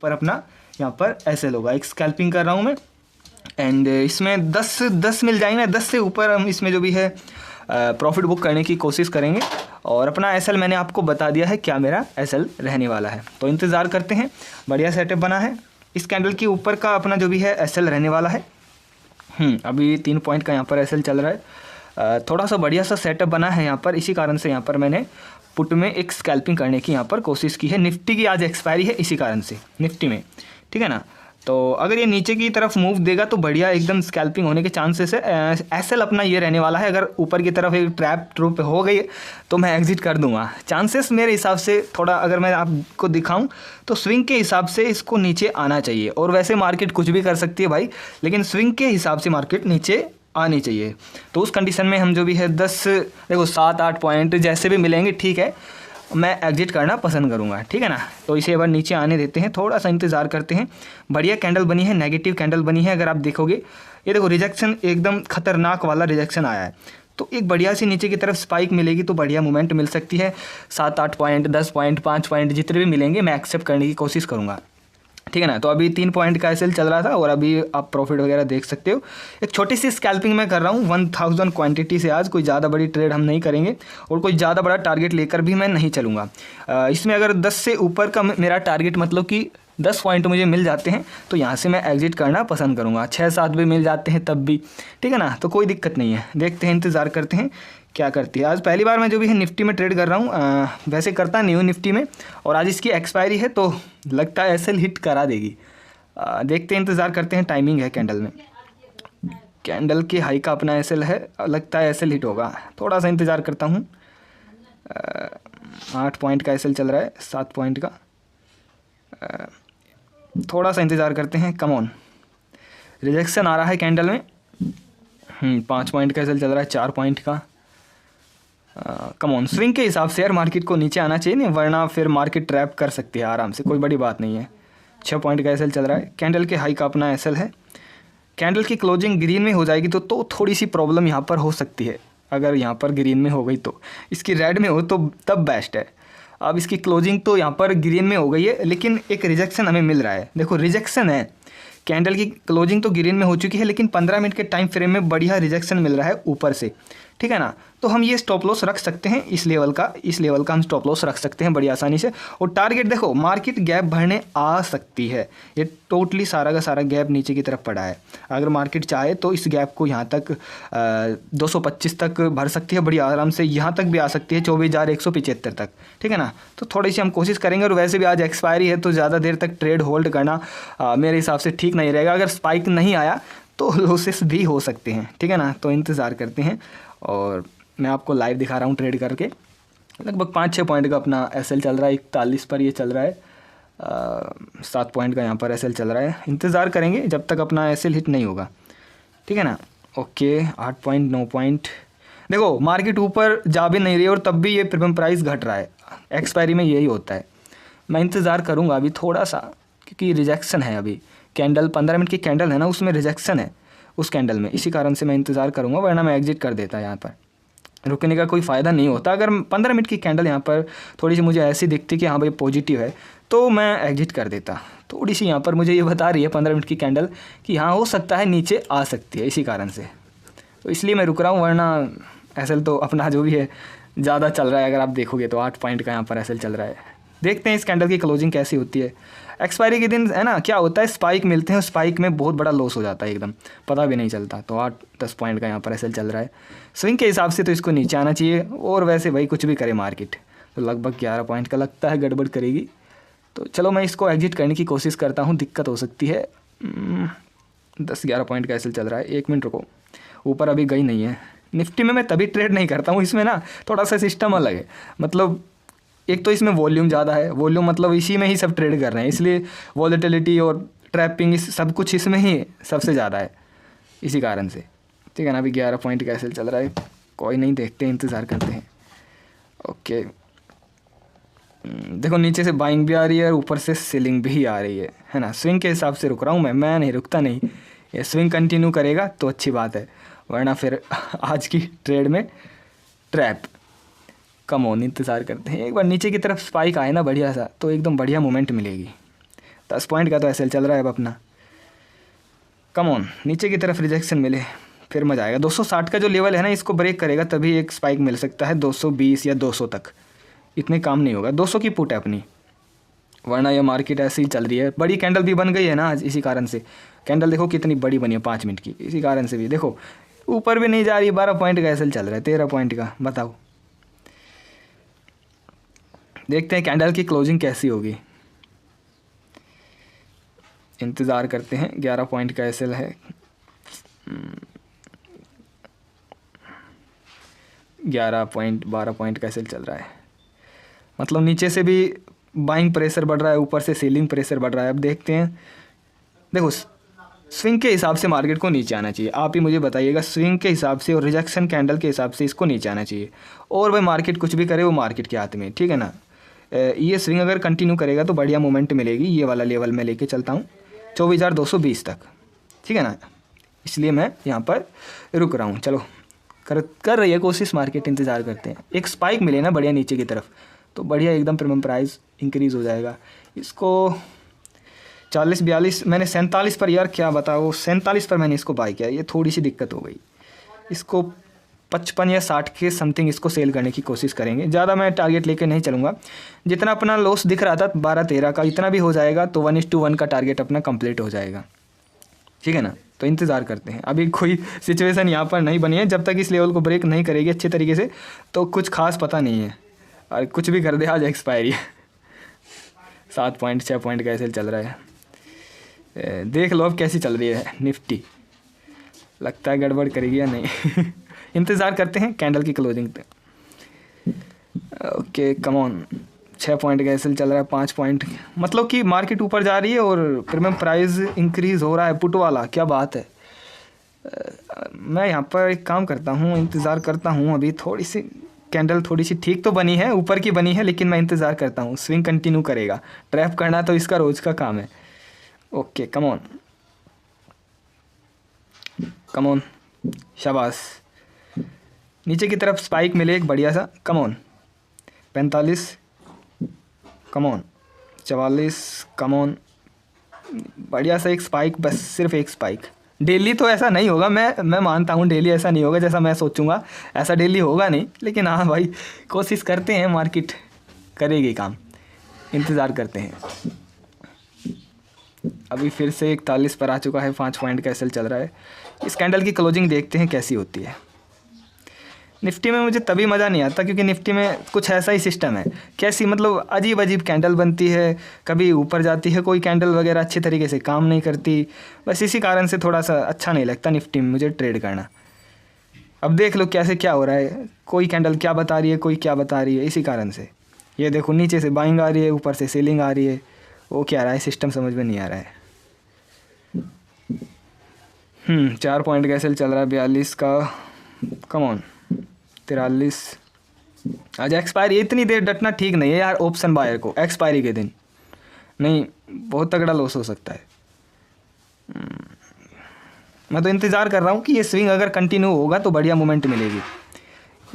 पर अपना यहाँ पर एसएल होगा। एक स्कैल्पिंग कर रहा हूँ मैं एंड इसमें 10 मिल जाएंगे, 10 से ऊपर हम इसमें जो भी है प्रॉफिट बुक करने की कोशिश करेंगे। और अपना एसएल मैंने आपको बता दिया है क्या मेरा एसएल रहने वाला है, तो इंतज़ार करते हैं। बढ़िया सेटअप बना है। इस कैंडल के ऊपर का अपना जो भी है एसएल रहने वाला है। अभी 3 पॉइंट का यहाँ पर एसएल चल रहा है। थोड़ा सा बढ़िया सा सेटअप बना है यहाँ पर, इसी कारण से यहाँ पर मैंने पुट में एक स्कैल्पिंग करने की यहाँ पर कोशिश की है। निफ्टी की आज एक्सपायरी है इसी कारण से निफ्टी में, ठीक है ना। तो अगर ये नीचे की तरफ मूव देगा तो बढ़िया एकदम स्कैल्पिंग होने के चांसेस है। एसएल अपना ये रहने वाला है। अगर ऊपर की तरफ एक ट्रूप हो गई तो मैं एग्जिट कर दूंगा। चांसेस मेरे हिसाब से थोड़ा, अगर मैं आपको दिखाऊं तो स्विंग के हिसाब से इसको नीचे आना चाहिए। और वैसे मार्केट कुछ भी कर सकती है भाई, लेकिन स्विंग के हिसाब से मार्केट नीचे आनी चाहिए। तो उस कंडीशन में हम जो भी है 7-8 पॉइंट जैसे भी मिलेंगे, ठीक है, मैं एग्जिट करना पसंद करूंगा, ठीक है ना। तो इसे एक बार नीचे आने देते हैं, थोड़ा सा इंतज़ार करते हैं। बढ़िया कैंडल बनी है, नेगेटिव कैंडल बनी है। अगर आप देखोगे ये देखो रिजेक्शन, एकदम खतरनाक वाला रिजेक्शन आया है। तो एक बढ़िया सी नीचे की तरफ स्पाइक मिलेगी तो बढ़िया मूवमेंट मिल सकती है। 7-8 पॉइंट, 10 पॉइंट, 5 पॉइंट जितने भी मिलेंगे मैं एक्सेप्ट करने की कोशिश करूँगा, ठीक है ना। तो अभी 3 पॉइंट का एसएल चल रहा था और अभी आप प्रॉफिट वगैरह देख सकते हो। एक छोटी सी स्कैल्पिंग मैं कर रहा हूँ 1000 क्वांटिटी से। आज कोई ज़्यादा बड़ी ट्रेड हम नहीं करेंगे और कोई ज़्यादा बड़ा टारगेट लेकर भी मैं नहीं चलूँगा। इसमें अगर 10 से ऊपर का मेरा टारगेट, मतलब कि 10 पॉइंट मुझे मिल जाते हैं तो यहाँ से मैं एग्जिट करना पसंद करूँगा। 6-7 भी मिल जाते हैं तब भी, ठीक है ना। तो कोई दिक्कत नहीं है, देखते हैं, इंतज़ार करते हैं क्या करती है। आज पहली बार मैं जो भी है निफ्टी में ट्रेड कर रहा हूँ। वैसे करता नहीं हूँ निफ्टी में, और आज इसकी एक्सपायरी है तो लगता है एसएल हिट करा देगी। देखते हैं, इंतज़ार करते हैं। टाइमिंग है कैंडल में, कैंडल के हाई का अपना एसएल है, लगता है एसएल हिट होगा। थोड़ा सा इंतज़ार करता हूँ। 8 पॉइंट का एसएल चल रहा है, 7 पॉइंट का। थोड़ा सा इंतज़ार करते हैं। कम ऑन, रिजेक्शन आ रहा है कैंडल में। 5 पॉइंट का एसएल चल रहा है, 4 पॉइंट का। कम ऑन, स्विंग के हिसाब से यार मार्केट को नीचे आना चाहिए नहीं, वरना फिर मार्केट ट्रैप कर सकती है आराम से, कोई बड़ी बात नहीं है। 6 पॉइंट का एसएल चल रहा है। कैंडल के हाई का अपना एसएल है। कैंडल की क्लोजिंग ग्रीन में हो जाएगी तो थोड़ी सी प्रॉब्लम यहाँ पर हो सकती है। अगर यहाँ पर ग्रीन में हो गई तो, इसकी रेड में हो तो तब बेस्ट है। अब इसकी क्लोजिंग तो यहाँ पर ग्रीन में हो गई है, लेकिन एक रिजेक्शन हमें मिल रहा है। देखो रिजेक्शन है, कैंडल की क्लोजिंग तो ग्रीन में हो चुकी है, लेकिन 15 मिनट के टाइम फ्रेम में बढ़िया रिजेक्शन मिल रहा है ऊपर से, ठीक है ना। तो हम ये स्टॉप लॉस रख सकते हैं, इस लेवल का हम स्टॉप लॉस रख सकते हैं बड़ी आसानी से। और टारगेट देखो, मार्केट गैप भरने आ सकती है। ये टोटली सारा का सारा गैप नीचे की तरफ पड़ा है। अगर मार्केट चाहे तो इस गैप को यहाँ तक 225 तक भर सकती है बड़ी आराम से, यहाँ तक भी आ सकती है 24,175 तक, ठीक है ना। तो थोड़ी सी हम कोशिश करेंगे। और वैसे भी आज एक्सपायरी है तो ज़्यादा देर तक ट्रेड होल्ड करना मेरे हिसाब से ठीक नहीं रहेगा। अगर स्पाइक नहीं आया तो लॉसेस भी हो सकते हैं, ठीक है ना। तो इंतज़ार करते हैं और मैं आपको लाइव दिखा रहा हूँ ट्रेड करके। लगभग 5-6 पॉइंट का अपना एसएल चल रहा है, 41 पर ये चल रहा है। 7 पॉइंट का यहाँ पर एसएल चल रहा है। इंतज़ार करेंगे जब तक अपना एसएल हिट नहीं होगा, ठीक है ना। Okay, 8 point, 9 point. देखो मार्केट ऊपर जा भी नहीं रही और तब भी ये प्रीमियम प्राइस घट रहा है। एक्सपायरी में यही होता है। मैं इंतज़ार करूँगा अभी थोड़ा सा, क्योंकि रिजेक्शन है अभी। कैंडल 15 मिनट की कैंडल है ना, उसमें रिजेक्शन है उस कैंडल में, इसी कारण से मैं इंतज़ार करूँगा, वरना मैं एग्जिट कर देता। यहाँ पर रुकने का कोई फ़ायदा नहीं होता। अगर 15 मिनट की कैंडल यहाँ पर थोड़ी सी मुझे ऐसी दिखती कि हाँ भाई पॉजिटिव है तो मैं एग्जिट कर देता। थोड़ी सी यहाँ पर मुझे ये बता रही है 15 मिनट की कैंडल कि हाँ हो सकता है नीचे आ सकती है, इसी कारण से तो इसलिए मैं रुक रहा हूँ। वरना एसएल तो अपना जो भी है ज़्यादा चल रहा है। अगर आप देखोगे तो 8 पॉइंट का यहाँ पर एसएल चल रहा है। देखते हैं इस कैंडल की क्लोजिंग कैसी होती है। एक्सपायरी के दिन है ना, क्या होता है, स्पाइक मिलते हैं, स्पाइक में बहुत बड़ा लॉस हो जाता है, एकदम पता भी नहीं चलता। तो 8-10 पॉइंट का यहाँ पर एसएल चल रहा है। स्विंग के हिसाब से तो इसको नीचे आना चाहिए। और वैसे भाई कुछ भी करे मार्केट तो लगभग 11 पॉइंट का लगता है गड़बड़ करेगी। तो चलो मैं इसको एग्जिट करने की कोशिश करता हूँ, दिक्कत हो सकती है। 10-11 पॉइंट का एसएल चल रहा है। 1 मिनट रुको, ऊपर अभी गई नहीं है। निफ्टी में मैं तभी ट्रेड नहीं करता हूँ, इसमें ना थोड़ा सा सिस्टम अलग है। मतलब एक तो इसमें वॉल्यूम ज़्यादा है, वॉल्यूम मतलब इसी में ही सब ट्रेड कर रहे हैं, इसलिए वॉलेटिलिटी और ट्रैपिंग सब कुछ इसमें ही सबसे ज़्यादा है, इसी कारण से, ठीक है ना। अभी 11 पॉइंट का एसएल चल रहा है। कोई नहीं, देखते हैं, इंतज़ार करते हैं। ओके, देखो नीचे से बाइंग भी आ रही है और ऊपर से सेलिंग भी आ रही है ना। स्विंग के हिसाब से रुक रहा हूँ मैं नहीं रुकता नहीं। ये स्विंग कंटिन्यू करेगा तो अच्छी बात है, वरना फिर आज की ट्रेड में ट्रैप। कम ऑन, इंतज़ार करते हैं। एक बार नीचे की तरफ स्पाइक आए ना बढ़िया सा, तो एकदम बढ़िया मोमेंट मिलेगी। 10 पॉइंट का तो एसएल चल रहा है अब अपना। कम ऑन, नीचे की तरफ रिजेक्शन मिले फिर मजा आएगा। 260 का जो लेवल है ना, इसको ब्रेक करेगा तभी एक स्पाइक मिल सकता है 220 या 200 तक, इतने काम नहीं होगा। 200 की पुट है अपनी, वरना ये मार्केट ऐसे ही चल रही है। बड़ी कैंडल भी बन गई है ना आज, इसी कारण से कैंडल देखो कितनी बड़ी बनी है 5 मिनट की, इसी कारण से भी देखो ऊपर भी नहीं जा रही। 12 पॉइंट का एसएल चल रहा है, 13 पॉइंट का, बताओ। देखते हैं कैंडल की क्लोजिंग कैसी होगी, इंतज़ार करते हैं। 11 पॉइंट का एसएल है, 11 पॉइंट 12 पॉइंट का एसएल चल रहा है। मतलब नीचे से भी बाइंग प्रेशर बढ़ रहा है, ऊपर से सेलिंग प्रेशर बढ़ रहा है। अब देखते हैं, देखो स्विंग के हिसाब से मार्केट को नीचे आना चाहिए। आप ही मुझे बताइएगा, स्विंग के हिसाब से और रिजेक्शन कैंडल के हिसाब से इसको नीचे आना चाहिए। और भाई मार्केट कुछ भी करे, वो मार्केट के हाथ में, ठीक है ना। ये स्विंग अगर कंटिन्यू करेगा तो बढ़िया मोमेंट मिलेगी। ये वाला लेवल मैं लेके चलता हूँ 24,220 तक, ठीक है ना। इसलिए मैं यहाँ पर रुक रहा हूँ। चलो कर रही है कोशिश मार्केट, इंतज़ार करते हैं। एक स्पाइक मिले ना बढ़िया नीचे की तरफ तो बढ़िया एकदम प्रीमियम प्राइस इंक्रीज़ हो जाएगा। इसको 40-42 मैंने 47 पर, यार क्या बताओ, 47 पर मैंने इसको बाय किया। ये थोड़ी सी दिक्कत हो गई। इसको 55 या 60 के समथिंग इसको सेल करने की कोशिश करेंगे। ज़्यादा मैं टारगेट लेके नहीं चलूँगा। जितना अपना लॉस दिख रहा था 12-13 का, इतना भी हो जाएगा तो 1:1 का टारगेट अपना कंप्लीट हो जाएगा, ठीक है ना। तो इंतज़ार करते हैं। अभी कोई सिचुएशन यहाँ पर नहीं बनी है, जब तक इस लेवल को ब्रेक नहीं करेगी अच्छे तरीके से तो कुछ खास पता नहीं है। और कुछ भी कर दे आज एक्सपायरी 7 पॉइंट 6 पॉइंट का ऐसे चल रहा है। देख लो अब कैसी चल रही है निफ्टी, लगता है गड़बड़ करेगी या नहीं इंतज़ार करते हैं कैंडल की क्लोजिंग पे। ओके कम ऑन, 6 पॉइंट का एसएल चल रहा है, 5 पॉइंट, मतलब कि मार्केट ऊपर जा रही है और प्रीमियम प्राइस इंक्रीज़ हो रहा है पुट वाला, क्या बात है। मैं यहाँ पर एक काम करता हूँ, इंतज़ार करता हूँ। अभी थोड़ी सी कैंडल थोड़ी सी ठीक तो बनी है, ऊपर की बनी है, लेकिन मैं इंतज़ार करता हूँ। स्विंग कंटिन्यू करेगा, ट्रैप करना तो इसका रोज़ का काम है। Okay come on come on, शाबाश। नीचे की तरफ स्पाइक मिले एक बढ़िया सा, come on 45, come on 44, come on, बढ़िया सा एक स्पाइक, बस सिर्फ एक स्पाइक। डेली तो ऐसा नहीं होगा, मैं मानता हूँ डेली ऐसा नहीं होगा जैसा मैं सोचूंगा, ऐसा डेली होगा नहीं, लेकिन हाँ भाई कोशिश करते हैं, मार्केट करेगी काम, इंतज़ार करते हैं। अभी फिर से 41 पर आ चुका है, 5 पॉइंट का एसएल चल रहा है। इस कैंडल की क्लोजिंग देखते हैं कैसी होती है। निफ्टी में मुझे तभी मज़ा नहीं आता क्योंकि निफ्टी में कुछ ऐसा ही सिस्टम है, कैसी मतलब अजीब अजीब कैंडल बनती है, कभी ऊपर जाती है कोई कैंडल वगैरह अच्छी तरीके से काम नहीं करती। बस इसी कारण से थोड़ा सा अच्छा नहीं लगता निफ्टी में मुझे ट्रेड करना। अब देख लो कैसे क्या हो रहा है, कोई कैंडल क्या बता रही है, कोई क्या बता रही है, इसी कारण से। ये देखो नीचे से बाइंग आ रही है, ऊपर से सेलिंग आ रही है, वो क्या रहा है सिस्टम समझ में नहीं आ रहा है। 4 पॉइंट का एसएल चल रहा है, 42 का, कम ऑन 43। आज एक्सपायरी, इतनी देर डटना ठीक नहीं है यार ऑप्शन बायर को एक्सपायरी के दिन, नहीं बहुत तगड़ा लॉस हो सकता है। मैं तो इंतज़ार कर रहा हूँ कि ये स्विंग अगर कंटिन्यू होगा तो बढ़िया मोमेंट मिलेगी।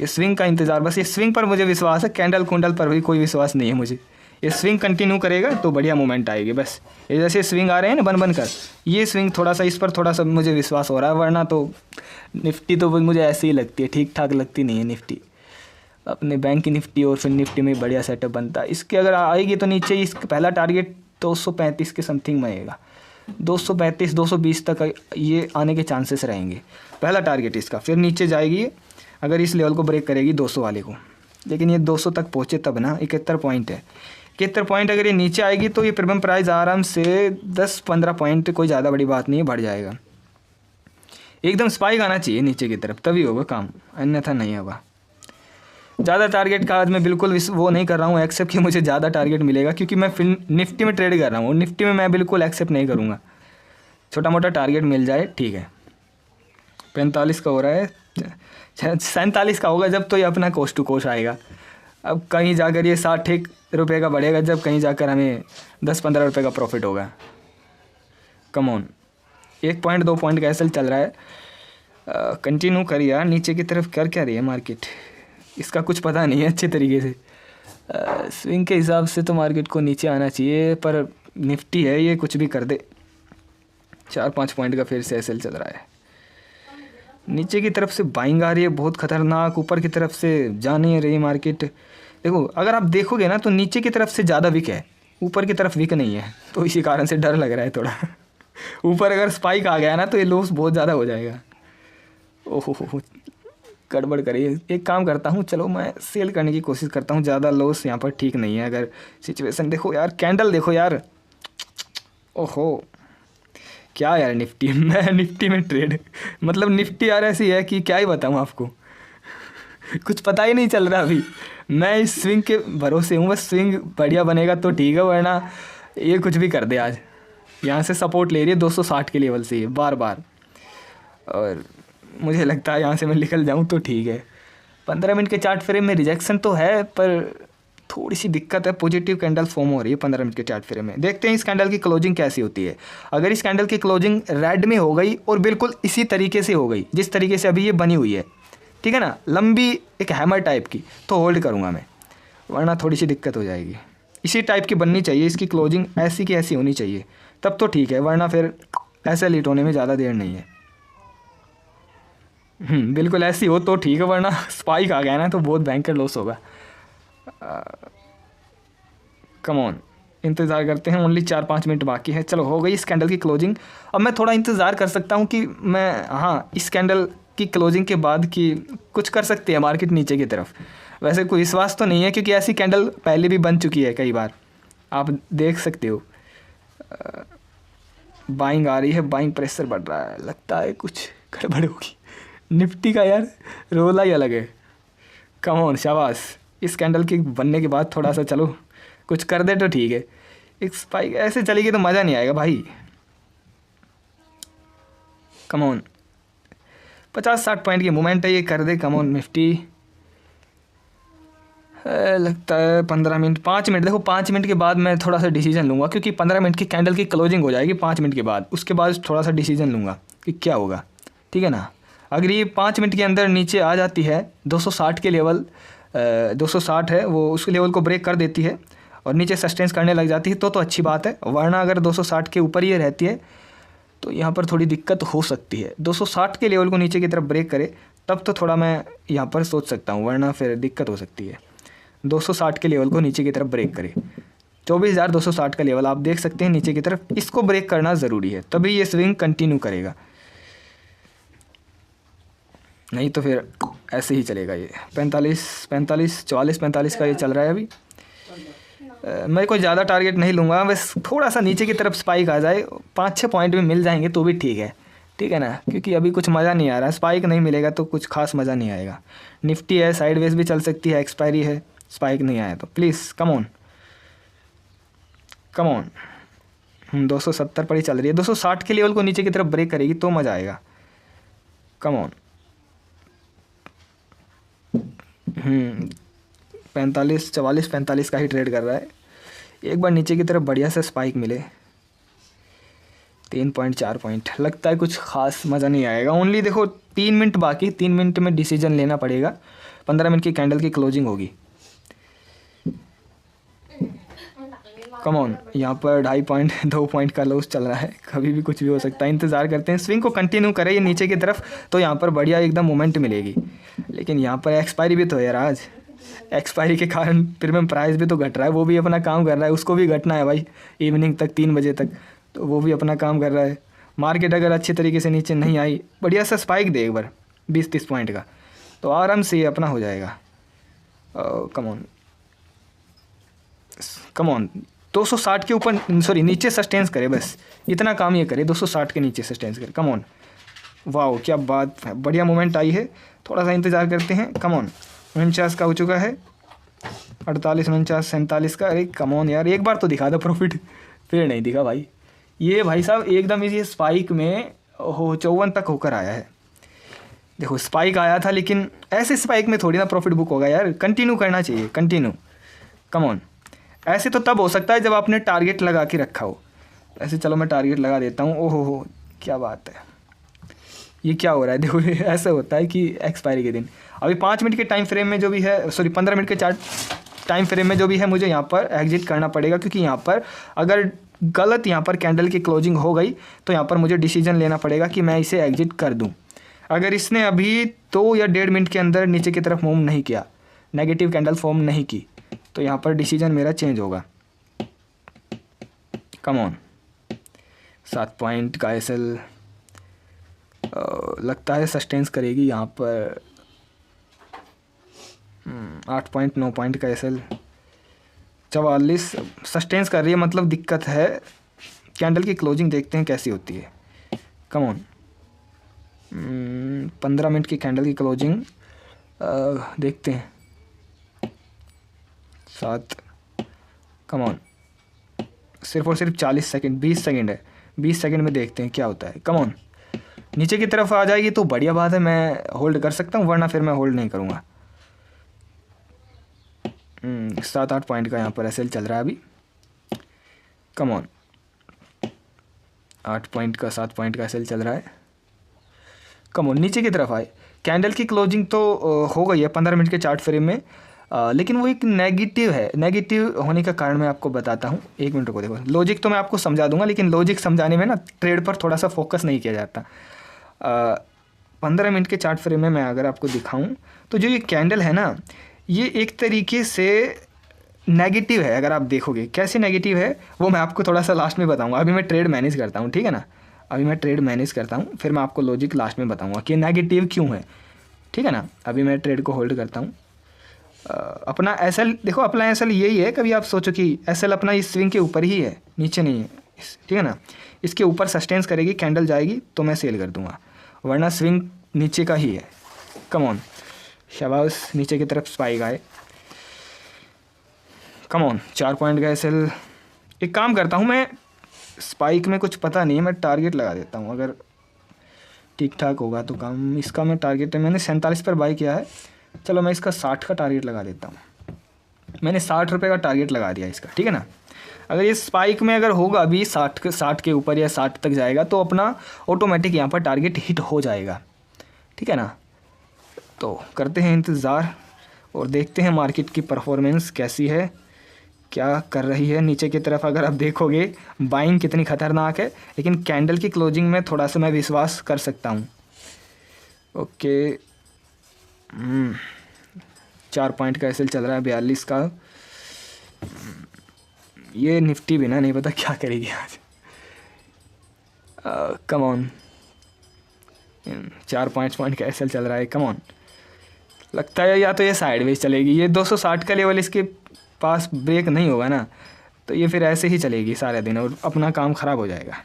ये स्विंग का इंतज़ार, बस ये स्विंग पर मुझे विश्वास है, कैंडल कुंडल पर भी कोई विश्वास नहीं है मुझे। ये स्विंग कंटिन्यू करेगा तो बढ़िया मोमेंट आएगी। बस ये जैसे स्विंग आ रहे हैं ना बन बन कर, ये स्विंग थोड़ा सा, इस पर थोड़ा सा मुझे विश्वास हो रहा है, वरना तो निफ्टी तो मुझे ऐसे ही लगती है, ठीक ठाक लगती नहीं है निफ्टी। अपने बैंक की निफ्टी और फिर निफ्टी में बढ़िया सेटअप बनता है। इसके अगर आएगी तो नीचे इसका पहला टारगेट 235 के समथिंग में आएगा, 235 220 तक ये आने के चांसेस रहेंगे, पहला टारगेट इसका। फिर नीचे जाएगी अगर इस लेवल को ब्रेक करेगी 200 वाले को, लेकिन ये 200 तक पहुँचे तब ना। 71 पॉइंट है, 71 पॉइंट अगर ये नीचे आएगी तो ये प्रीमियम प्राइस आराम से 10-15 पॉइंट, कोई ज़्यादा बड़ी बात नहीं है, बढ़ जाएगा। एकदम स्पाइक आना चाहिए नीचे की तरफ तभी होगा काम, अन्यथा नहीं होगा। ज़्यादा टारगेट का आज मैं बिल्कुल वो नहीं कर रहा हूँ एक्सेप्ट कि मुझे ज़्यादा टारगेट मिलेगा, क्योंकि मैं फिर निफ्टी में ट्रेड कर रहा हूँ। निफ्टी में मैं बिल्कुल एक्सेप्ट नहीं करूँगा, छोटा मोटा टारगेट मिल जाए ठीक है। 45 का हो रहा है, 47 का होगा जब तो ये अपना कोस्ट टू कोस्ट आएगा। अब कहीं जाकर ये 60 रुपये का बढ़ेगा, जब कहीं जाकर हमें 10-15 रुपये का प्रॉफिट होगा। कम ऑन, 1 पॉइंट 2 पॉइंट का एसएल चल रहा है, कंटिन्यू कर यार। नीचे की तरफ कर क्या रही है मार्केट, इसका कुछ पता नहीं है अच्छे तरीके से। स्विंग के हिसाब से तो मार्केट को नीचे आना चाहिए, पर निफ्टी है ये, कुछ भी कर दे। 4-5 पॉइंट का फिर से एसएल चल रहा है। नीचे की तरफ से बाइंग आ रही है बहुत ख़तरनाक, ऊपर की तरफ से जा नहीं रही मार्केट। देखो अगर आप देखोगे ना तो नीचे की तरफ से ज़्यादा वीक है, ऊपर की तरफ वीक नहीं है, तो इसी कारण से डर लग रहा है थोड़ा। ऊपर अगर स्पाइक आ गया ना तो ये लॉस बहुत ज़्यादा हो जाएगा। ओहो गड़बड़ करिए। एक काम करता हूँ, चलो मैं सेल करने की कोशिश करता हूँ, ज़्यादा लॉस यहाँ पर ठीक नहीं है। अगर सिचुएशन देखो यार, कैंडल देखो यार, ओहो क्या यार निफ्टी मैं निफ्टी में ट्रेड मतलब निफ्टी यार ऐसी है कि क्या ही बताऊँ आपको। कुछ पता ही नहीं चल रहा अभी। मैं इस स्विंग के भरोसे हूँ, बस स्विंग बढ़िया बनेगा तो ठीक है, वरना ये कुछ भी कर दे। आज यहाँ से सपोर्ट ले रही है 260 के लेवल से बार बार, और मुझे लगता है यहाँ से मैं निकल जाऊँ तो ठीक है। 15 मिनट के चार्ट फ्रेम में रिजेक्शन तो है, पर थोड़ी सी दिक्कत है, पॉजिटिव कैंडल फॉर्म हो रही है 15 मिनट के चार्ट फ्रेम में। देखते हैं इस कैंडल की क्लोजिंग कैसी होती है। अगर इस कैंडल की क्लोजिंग रेड में हो गई और बिल्कुल इसी तरीके से हो गई जिस तरीके से अभी ये बनी हुई है, ठीक है ना, लंबी एक हैमर टाइप की, तो होल्ड करूँगा मैं, वरना थोड़ी सी दिक्कत हो जाएगी। इसी टाइप की बननी चाहिए इसकी क्लोजिंग, ऐसी की ऐसी होनी चाहिए, तब तो ठीक है, वरना फिर ऐसे लीट होने में ज़्यादा देर नहीं है। बिल्कुल ऐसी हो तो ठीक है, वरना स्पाइक आ गया ना तो बहुत भयंकर लॉस होगा। कम ऑन, इंतज़ार करते हैं। ओनली 4-5 मिनट बाकी है। चलो हो गई इस कैंडल की क्लोजिंग। अब मैं थोड़ा इंतज़ार कर सकता हूँ कि मैं, हाँ, इस कैंडल की क्लोजिंग के बाद कि कुछ कर सकती है मार्केट नीचे की तरफ। वैसे कोई विश्वास तो नहीं है, क्योंकि ऐसी कैंडल पहले भी बन चुकी है कई बार, आप देख सकते हो। बाइंग आ रही है, बाइंग प्रेशर बढ़ रहा है, लगता है कुछ गड़बड़ होगी। निफ्टी का यार रोला ही अलग है। कम ऑन, शाबाश। इस कैंडल के बनने के बाद थोड़ा सा चलो कुछ कर दे तो ठीक है। एक स्पाइक ऐसे चलेगी तो मज़ा नहीं आएगा भाई। कम ऑन, 50-60 पॉइंट की मूवमेंट है, ये कर दे। कम ऑन निफ्टी, लगता है 15 मिनट, 5 मिनट। देखो 5 मिनट के बाद मैं थोड़ा सा डिसीजन लूँगा, क्योंकि 15 मिनट की कैंडल की क्लोजिंग हो जाएगी 5 मिनट के बाद, उसके बाद थोड़ा सा डिसीजन लूँगा कि क्या होगा, ठीक है ना। अगर ये 5 मिनट के अंदर नीचे आ जाती है 260 के लेवल, 260 है वो, उस लेवल को ब्रेक कर देती है और नीचे सस्टेंस करने लग जाती है तो अच्छी बात है, वरना अगर 260 के ऊपर ही रहती है तो यहाँ पर थोड़ी दिक्कत हो सकती है। 260 के लेवल को नीचे की तरफ ब्रेक करे तब तो थोड़ा मैं यहाँ पर सोच सकता हूँ, वरना फिर दिक्कत हो सकती है। 260 के लेवल को नीचे की तरफ ब्रेक करे, 24,260 का लेवल आप देख सकते हैं नीचे की तरफ, इसको ब्रेक करना ज़रूरी है, तभी ये स्विंग कंटिन्यू करेगा, नहीं तो फिर ऐसे ही चलेगा। ये 44 का ये चल रहा है अभी। मैं कोई ज़्यादा टारगेट नहीं लूँगा, बस थोड़ा सा नीचे की तरफ स्पाइक आ जाए, 5-6 पॉइंट में मिल जाएंगे तो भी ठीक है, ठीक है ना, क्योंकि अभी कुछ मज़ा नहीं आ रहा। स्पाइक नहीं मिलेगा तो कुछ खास मज़ा नहीं आएगा। निफ्टी है, साइडवेज भी चल सकती है, एक्सपायरी है, स्पाइक नहीं आया तो please come on, come on. 270 पर ही चल रही है, 260 के लेवल को नीचे की तरफ ब्रेक करेगी तो मज़ा आएगा। Come on. 45 का ही ट्रेड कर रहा है। एक बार नीचे की तरफ बढ़िया से स्पाइक मिले, 3.4 पॉइंट, लगता है कुछ खास मज़ा नहीं आएगा। ओनली देखो 3 मिनट बाकी, 3 मिनट में डिसीजन लेना पड़ेगा। 15 मिनट की कैंडल की क्लोजिंग होगी। कम ऑन, यहाँ पर 2.5 पॉइंट 2 पॉइंट का लॉस चल रहा है, कभी भी कुछ भी हो सकता है। इंतज़ार करते हैं, स्विंग को कंटिन्यू करे ये नीचे की तरफ तो यहाँ पर बढ़िया एकदम मोमेंट मिलेगी। लेकिन यहाँ पर एक्सपायरी भी तो है यार, आज एक्सपायरी के कारण प्रीमियम प्राइस भी तो घट रहा है, वो भी अपना काम कर रहा है, उसको भी घटना है भाई इवनिंग तक 3 बजे तक, तो वो भी अपना काम कर रहा है। मार्केट अगर अच्छी तरीके से नीचे नहीं आई, बढ़िया सा स्पाइक दे एक बार 20-30 पॉइंट का, तो आराम से ये अपना हो जाएगा। कम ऑन, कम ऑन, 260 के ऊपर, सॉरी नीचे सस्टेंस करे, बस इतना काम ये करे, 260 के नीचे सस्टेंस करे। कम ऑन, वाह क्या बात है, बढ़िया मोमेंट आई है। थोड़ा सा इंतज़ार करते हैं। कम ऑन, 49 का हो चुका है, 48, 49, 47 का। अरे कम ऑन यार, एक बार तो दिखा दो प्रॉफिट, फिर नहीं दिखा भाई। ये भाई साहब एकदम इसी स्पाइक में 54 तक होकर आया है। देखो स्पाइक आया था, लेकिन ऐसे स्पाइक में थोड़ी ना प्रॉफिट बुक होगा यार, कंटिन्यू करना चाहिए, कंटिन्यू। कम ऑन, ऐसे तो तब हो सकता है जब आपने टारगेट लगा के रखा हो। ऐसे चलो मैं टारगेट लगा देता हूँ। ओहो हो, क्या बात है, ये क्या हो रहा है। देखो ऐसा होता है कि एक्सपायरी के दिन, अभी 5 मिनट के टाइम फ्रेम में जो भी है, सॉरी 15 मिनट के चार्ट टाइम फ्रेम में जो भी है, मुझे यहाँ पर एग्जिट करना पड़ेगा, क्योंकि यहाँ पर अगर गलत यहाँ पर कैंडल की क्लोजिंग हो गई तो यहाँ पर मुझे डिसीजन लेना पड़ेगा कि मैं इसे एग्जिट कर दूँ। अगर इसने अभी 2 या 1.5 मिनट के अंदर नीचे की तरफ मूव नहीं किया, नेगेटिव कैंडल फॉर्म नहीं की, तो यहाँ पर डिसीजन मेरा चेंज होगा। कम ऑन। 7 पॉइंट का एसएल लगता है सस्टेंस करेगी यहाँ पर। 8 पॉइंट 9 पॉइंट का एसएल 44 सस्टेंस कर रही है, मतलब दिक्कत है। कैंडल की क्लोजिंग देखते हैं कैसी होती है। Come on. 15 मिनट की कैंडल की क्लोजिंग देखते हैं। 7। Come on. सिर्फ और सिर्फ 40 सेकंड, 20 सेकंड है। 20 सेकंड में देखते हैं क्या होता है। Come on. नीचे की तरफ आ जाएगी तो बढ़िया बात है, मैं होल्ड कर सकता हूँ, वरना फिर मैं होल्ड नहीं करूँगा। 7-8 पॉइंट का यहाँ पर एसएल चल रहा है अभी। Come on. 8 पॉइंट का 7 पॉइंट का एसएल चल रहा है। Come on. नीचे की तरफ आए। कैंडल की क्लोजिंग तो हो गई है 15 मिनट के चार्ट फ्रेम में, लेकिन वो एक नेगेटिव है। नेगेटिव होने का कारण मैं आपको बताता हूँ। 1 मिनट को देखो, लॉजिक तो मैं आपको समझा दूंगा, लेकिन लॉजिक समझाने में ना ट्रेड पर थोड़ा सा फोकस नहीं किया जाता। 15 मिनट के चार्ट फ्रेम में मैं अगर आपको दिखाऊं तो जो ये कैंडल है ना, ये एक तरीके से नेगेटिव है। अगर आप देखोगे कैसे नेगेटिव है वो मैं आपको थोड़ा सा लास्ट में बताऊंगा। अभी मैं ट्रेड मैनेज करता हूँ, ठीक है ना। अभी मैं ट्रेड मैनेज करता हूँ, फिर मैं आपको लॉजिक लास्ट में बताऊंगा कि नेगेटिव क्यों है, ठीक है ना। अभी मैं ट्रेड को होल्ड करता हूँ। अपना एसएल देखो, अपना एसएल यही है। कभी आप सोचो कि एसएल अपना इस स्विंग के ऊपर ही है, नीचे नहीं है, ठीक है ना। इसके ऊपर सस्टेंस करेगी, कैंडल जाएगी तो मैं सेल कर दूंगा, वरना स्विंग नीचे का ही है। Come on. शाबाश, नीचे की तरफ स्पाइक आए। Come on. 4 पॉइंट का एसएल। एक काम करता हूँ मैं, स्पाइक में कुछ पता नहीं है, मैं टारगेट लगा देता हूँ। अगर ठीक ठाक होगा तो काम। इसका मैं टारगेट है, मैंने 47 पर बाई किया है। चलो मैं इसका 60 का टारगेट लगा देता हूँ। मैंने 60 रुपये का टारगेट लगा दिया इसका, ठीक है ना। अगर ये स्पाइक में अगर होगा अभी 60 के ऊपर या 60 तक जाएगा तो अपना ऑटोमेटिक यहाँ पर टारगेट हिट हो जाएगा, ठीक है ना। तो करते हैं इंतज़ार और देखते हैं मार्केट की परफॉर्मेंस कैसी है, क्या कर रही है। नीचे की तरफ अगर आप देखोगे बाइंग कितनी ख़तरनाक है, लेकिन कैंडल की क्लोजिंग में थोड़ा सा मैं विश्वास कर सकता हूँ। ओके। 4 पॉइंट का एसएल चल रहा है 42 का। ये निफ्टी भी ना नहीं पता क्या करेगी आज। Come on. 4 पॉइंट का एसएल चल रहा है। Come on. लगता है या तो ये साइडवेज चलेगी, ये 260 का लेवल इसके पास ब्रेक नहीं होगा ना, तो ये फिर ऐसे ही चलेगी सारे दिन और अपना काम ख़राब हो जाएगा।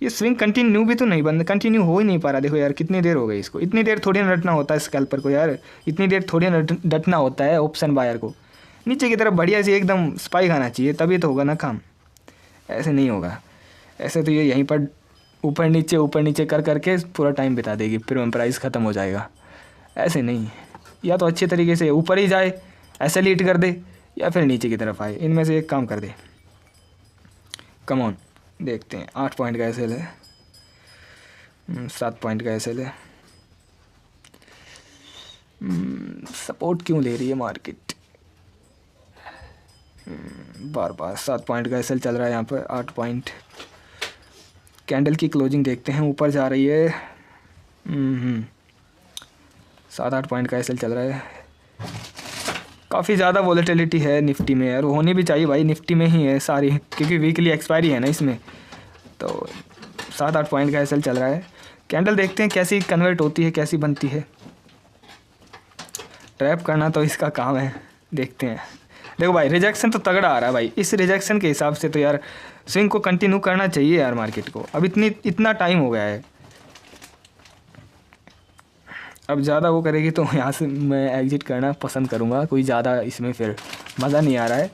ये स्विंग कंटिन्यू भी तो नहीं बंद, कंटिन्यू हो ही नहीं पा रहा। देखो यार कितनी देर हो गई इसको। इतनी देर थोड़ी ना डटना होता है स्कैल्पर को यार, इतनी देर थोड़ी ना डटना होता है ऑप्शन बायर को। नीचे की तरफ बढ़िया सी एकदम स्पाइक आना चाहिए, तभी तो होगा ना काम। ऐसे नहीं होगा, ऐसे तो ये यहीं पर ऊपर नीचे कर करके पूरा टाइम बिता देगी, फिर प्राइस ख़त्म हो जाएगा। ऐसे नहीं, या तो अच्छे तरीके से ऊपर ही जाए, ऐसे लीट कर दे, या फिर नीचे की तरफ आए, इनमें से एक काम कर दे। Come on. देखते हैं। 8 पॉइंट का एसएल है। 7 पॉइंट का एसएल है। सपोर्ट क्यों ले रही है मार्केट बार बार। 7 पॉइंट का एसएल चल रहा है यहाँ पर। 8 पॉइंट। कैंडल की क्लोजिंग देखते हैं, ऊपर जा रही है। 7-8 पॉइंट का एसएल चल रहा है। काफ़ी ज़्यादा वॉलेटिलिटी है निफ्टी में यार, होनी भी चाहिए भाई, निफ्टी में ही है सारी, क्योंकि वीकली एक्सपायरी है ना इसमें। तो 7-8 पॉइंट का एसएल चल रहा है। कैंडल देखते हैं कैसी कन्वर्ट होती है, कैसी बनती है। ट्रैप करना तो इसका काम है, देखते हैं। देखो भाई रिजेक्शन तो तगड़ा आ रहा है भाई, इस रिजेक्शन के हिसाब से तो यार स्विंग को कंटिन्यू करना चाहिए यार मार्केट को। अब इतना टाइम हो गया है, अब ज़्यादा वो करेगी तो यहाँ से मैं एग्जिट करना पसंद करूँगा। कोई ज़्यादा इसमें फिर मज़ा नहीं आ रहा है।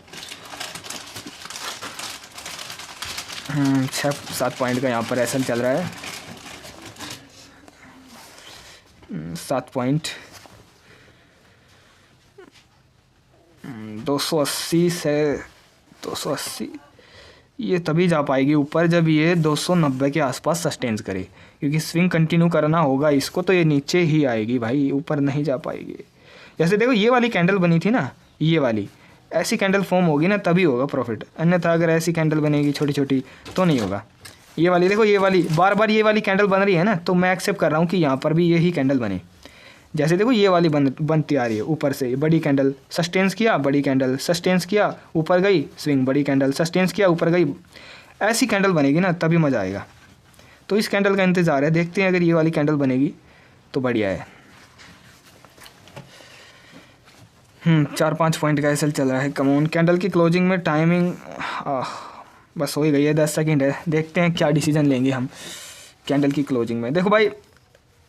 6-7 पॉइंट का यहाँ पर एसएल चल रहा है। 7 पॉइंट। 280 से 280 ये तभी जा पाएगी ऊपर जब ये 290 के आसपास सस्टेंस करे, क्योंकि स्विंग कंटिन्यू करना होगा इसको, तो ये नीचे ही आएगी भाई, ऊपर नहीं जा पाएगी। जैसे देखो ये वाली कैंडल बनी थी ना, ये वाली ऐसी कैंडल फॉर्म होगी ना तभी होगा प्रॉफिट, अन्यथा अगर ऐसी कैंडल बनेगी छोटी छोटी तो नहीं होगा। ये वाली देखो, ये वाली बार बार ये वाली कैंडल बन रही है ना, तो मैं एक्सेप्ट कर रहा हूँ कि यहाँ पर भी यही कैंडल बने। जैसे देखो ये वाली बनती आ रही है ऊपर से, बड़ी कैंडल सस्टेंस किया, बड़ी कैंडल सस्टेंस किया, ऊपर गई स्विंग, बड़ी कैंडल सस्टेंस किया, ऊपर गई। ऐसी कैंडल बनेगी ना तभी मज़ा आएगा। तो इस कैंडल का इंतज़ार है, देखते हैं अगर ये वाली कैंडल बनेगी तो बढ़िया है। 4-5 पॉइंट का एसएल चल रहा है। कमोन कैंडल की क्लोजिंग में टाइमिंग बस हो ही गई है, 10 सेकंड है। देखते हैं क्या डिसीजन लेंगे हम कैंडल की क्लोजिंग में। देखो भाई,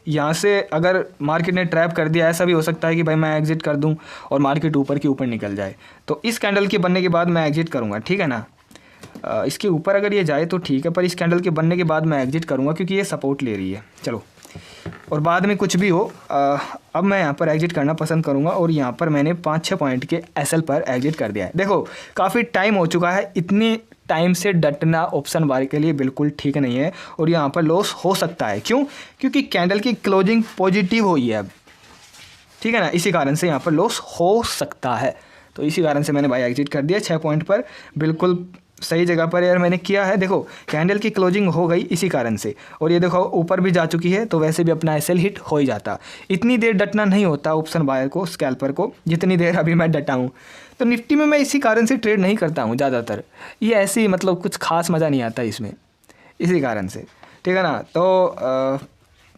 यहाँ से अगर मार्केट ने ट्रैप कर दिया, ऐसा भी हो सकता है कि भाई मैं एग्जिट कर दूँ और मार्केट ऊपर के ऊपर निकल जाए, तो इस कैंडल के बनने के बाद मैं एग्जिट करूँगा, ठीक है ना। इसके ऊपर अगर ये जाए तो ठीक है, पर इस कैंडल के बनने के बाद मैं एग्जिट करूँगा क्योंकि ये सपोर्ट ले रही है। चलो, और बाद में कुछ भी हो, अब मैं यहाँ पर एग्जिट करना पसंद करूँगा। और यहाँ पर मैंने 5-6 पॉइंट के एसएल पर एग्जिट कर दिया है। देखो काफ़ी टाइम हो चुका है, इतनी टाइम से डटना ऑप्शन बार के लिए बिल्कुल ठीक नहीं है, और यहाँ पर लॉस हो सकता है। क्यों? क्योंकि कैंडल की क्लोजिंग पॉजिटिव हुई है अब, ठीक है ना, इसी कारण से यहाँ पर लॉस हो सकता है। तो इसी कारण से मैंने भाई एग्जिट कर दिया 6 पॉइंट पर, बिल्कुल सही जगह पर यार मैंने किया है। देखो कैंडल की क्लोजिंग हो गई इसी कारण से, और ये देखो ऊपर भी जा चुकी है, तो वैसे भी अपना एसएल हिट हो ही जाता। इतनी देर डटना नहीं होता ऑप्शन बायर को, स्कैल्पर को, जितनी देर अभी मैं डटा हूँ। तो निफ्टी में मैं इसी कारण से ट्रेड नहीं करता हूँ ज़्यादातर, ये ऐसे ही मतलब कुछ खास मज़ा नहीं आता इसमें, इसी कारण से, ठीक है ना। तो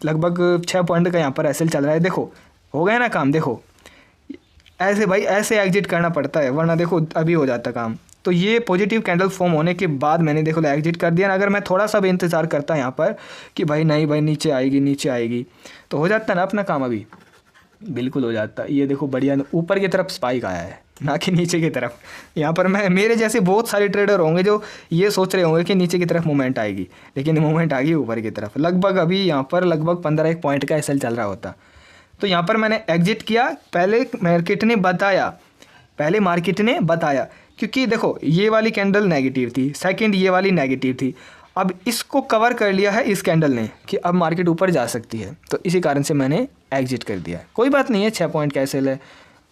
लगभग 6 पॉइंट का यहाँ पर एसएल चल रहा है। देखो हो गया ना काम। देखो ऐसे भाई ऐसे एग्जिट करना पड़ता है, वरना देखो अभी हो जाता काम। तो ये पॉजिटिव कैंडल फॉर्म होने के बाद मैंने देखो एग्जिट कर दिया ना। अगर मैं थोड़ा सा भी इंतज़ार करता यहाँ पर कि भाई नहीं भाई नीचे आएगी नीचे आएगी, तो हो जाता ना अपना काम, अभी बिल्कुल हो जाता। ये देखो बढ़िया ऊपर की तरफ स्पाइक आया है, ना कि नीचे की तरफ। यहाँ पर मैं, मेरे जैसे बहुत सारे ट्रेडर होंगे जो ये सोच रहे होंगे कि नीचे की तरफ मूवमेंट आएगी, लेकिन मूवमेंट आ गई ऊपर की तरफ। लगभग अभी यहाँ पर लगभग 15-1 पॉइंट का एसएल चल रहा होता। तो यहाँ पर मैंने एग्जिट किया, पहले मार्केट ने बताया, क्योंकि देखो ये वाली कैंडल नेगेटिव थी, सेकंड ये वाली नेगेटिव थी। अब इसको कवर कर लिया है इस कैंडल ने कि अब मार्केट ऊपर जा सकती है, तो इसी कारण से मैंने एग्जिट कर दिया। कोई बात नहीं है, 6 पॉइंट का एसएल है,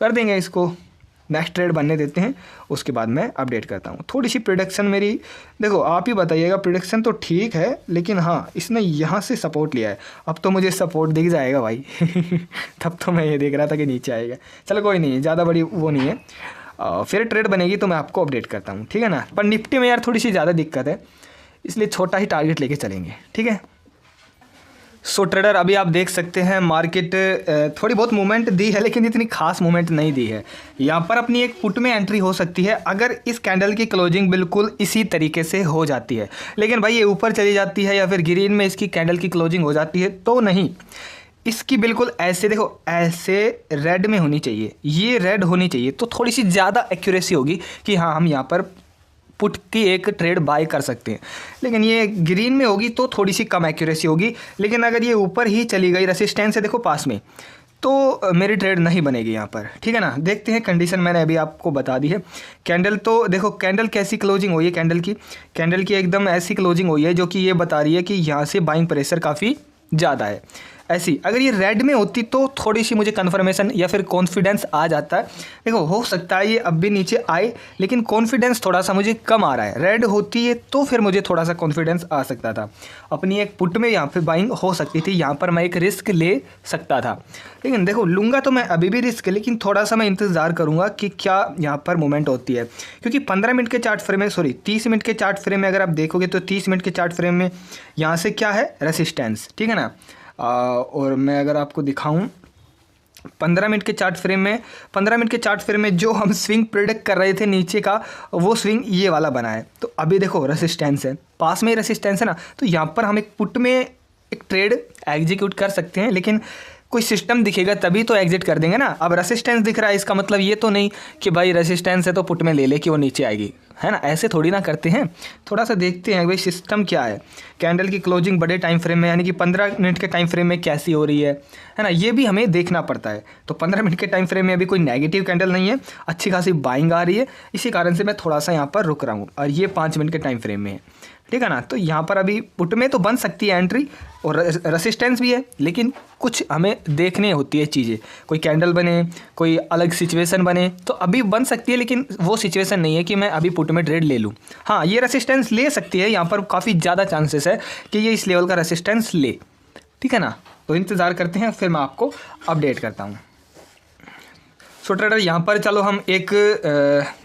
कर देंगे इसको, नेक्स्ट ट्रेड बनने देते हैं, उसके बाद मैं अपडेट करता हूँ। थोड़ी सी प्रोडक्शन मेरी, देखो आप ही बताइएगा, प्रोडक्शन तो ठीक है, लेकिन हाँ इसने यहाँ से सपोर्ट लिया है। अब तो मुझे सपोर्ट दिख जाएगा भाई तब तो मैं ये देख रहा था कि नीचे आएगा। चलो कोई नहीं, ज़्यादा बड़ी वो नहीं है, फिर ट्रेड बनेगी तो मैं आपको अपडेट करता हूँ, ठीक है ना। पर निफ्टी में यार थोड़ी सी ज़्यादा दिक्कत है, इसलिए छोटा ही टारगेट लेके चलेंगे, ठीक है। सो ट्रेडर अभी आप देख सकते हैं मार्केट थोड़ी बहुत मूवमेंट दी है, लेकिन इतनी खास मूवमेंट नहीं दी है। यहाँ पर अपनी एक पुट में एंट्री हो सकती है अगर इस कैंडल की क्लोजिंग बिल्कुल इसी तरीके से हो जाती है। लेकिन भाई ये ऊपर चली जाती है या फिर ग्रीन में इसकी कैंडल की क्लोजिंग हो जाती है तो नहीं, इसकी बिल्कुल ऐसे देखो, ऐसे रेड में होनी चाहिए, ये रेड होनी चाहिए, तो थोड़ी सी ज़्यादा एक्यूरेसी होगी कि हाँ हम यहाँ पर पुट की एक ट्रेड बाय कर सकते हैं। लेकिन ये ग्रीन में होगी तो थोड़ी सी कम एक्यूरेसी होगी। लेकिन अगर ये ऊपर ही चली गई, रेसिस्टेंस है देखो पास में, तो मेरी ट्रेड नहीं बनेगी यहाँ पर, ठीक है ना। देखते हैं, कंडीशन मैंने अभी आपको बता दी है। कैंडल तो देखो कैंडल कैसी क्लोजिंग हुई है, कैंडल की एकदम ऐसी क्लोजिंग हुई है जो कि ये बता रही है कि यहाँ से बाइंग प्रेशर काफ़ी ज़्यादा है। ऐसी अगर ये रेड में होती तो थोड़ी सी मुझे कन्फर्मेशन या फिर कॉन्फिडेंस आ जाता है। देखो हो सकता है ये अब भी नीचे आए, लेकिन कॉन्फिडेंस थोड़ा सा मुझे कम आ रहा है। रेड होती है तो फिर मुझे थोड़ा सा कॉन्फिडेंस आ सकता था, अपनी एक पुट में यहाँ पे बाइंग हो सकती थी, यहाँ पर मैं एक रिस्क ले सकता था। लेकिन देखो लूँगा तो मैं अभी भी रिस्क, लेकिन थोड़ा सा मैं इंतज़ार करूँगा कि क्या यहाँ पर मूवमेंट होती है। क्योंकि 15 मिनट के चार्ट फ्रेम में, 30 मिनट के चार्ट फ्रेम में अगर आप देखोगे तो 30 मिनट के चार्ट फ्रेम में यहाँ से क्या है, रेसिस्टेंस, ठीक है ना। और मैं अगर आपको दिखाऊं 15 मिनट के चार्ट फ्रेम में जो हम स्विंग प्रेडिक्ट कर रहे थे नीचे का, वो स्विंग ये वाला बना है। तो अभी देखो रेसिस्टेंस है, पास में ही रेसिस्टेंस है ना, तो यहाँ पर हम एक पुट में एक ट्रेड एग्जीक्यूट कर सकते हैं। लेकिन कोई सिस्टम दिखेगा तभी तो एग्जिट कर देंगे ना। अब रेसिस्टेंस दिख रहा है, इसका मतलब ये तो नहीं कि भाई रेसिस्टेंस है तो पुट में ले ले कि वो नीचे आएगी, है ना। ऐसे थोड़ी ना करते हैं, थोड़ा सा देखते हैं भाई सिस्टम क्या है। कैंडल की क्लोजिंग बड़े टाइम फ्रेम में, यानी कि 15 मिनट के टाइम फ्रेम में कैसी हो रही है ना, ये भी हमें देखना पड़ता है। तो 15 मिनट के टाइम फ्रेम में अभी कोई नेगेटिव कैंडल नहीं है, अच्छी खासी बाइंग आ रही है, इसी कारण से मैं थोड़ा सा यहाँ पर रुक रहा हूँ। और ये 5 मिनट के टाइम फ्रेम में है, ठीक है ना। तो यहाँ पर अभी पुट में तो बन सकती है एंट्री और रेसिस्टेंस भी है, लेकिन कुछ हमें देखने होती है चीज़ें, कोई कैंडल बने, कोई अलग सिचुएशन बने तो अभी बन सकती है, लेकिन वो सिचुएशन नहीं है कि मैं अभी पुट में ट्रेड ले लूँ। हाँ, ये रेसिस्टेंस ले सकती है, यहाँ पर काफ़ी ज़्यादा चांसेस है कि ये इस लेवल का रेसिस्टेंस ले, ठीक है ना। तो इंतज़ार करते हैं, फिर मैं आपको अपडेट करता हूँ। सो ट्रेडर यहाँ पर चलो हम एक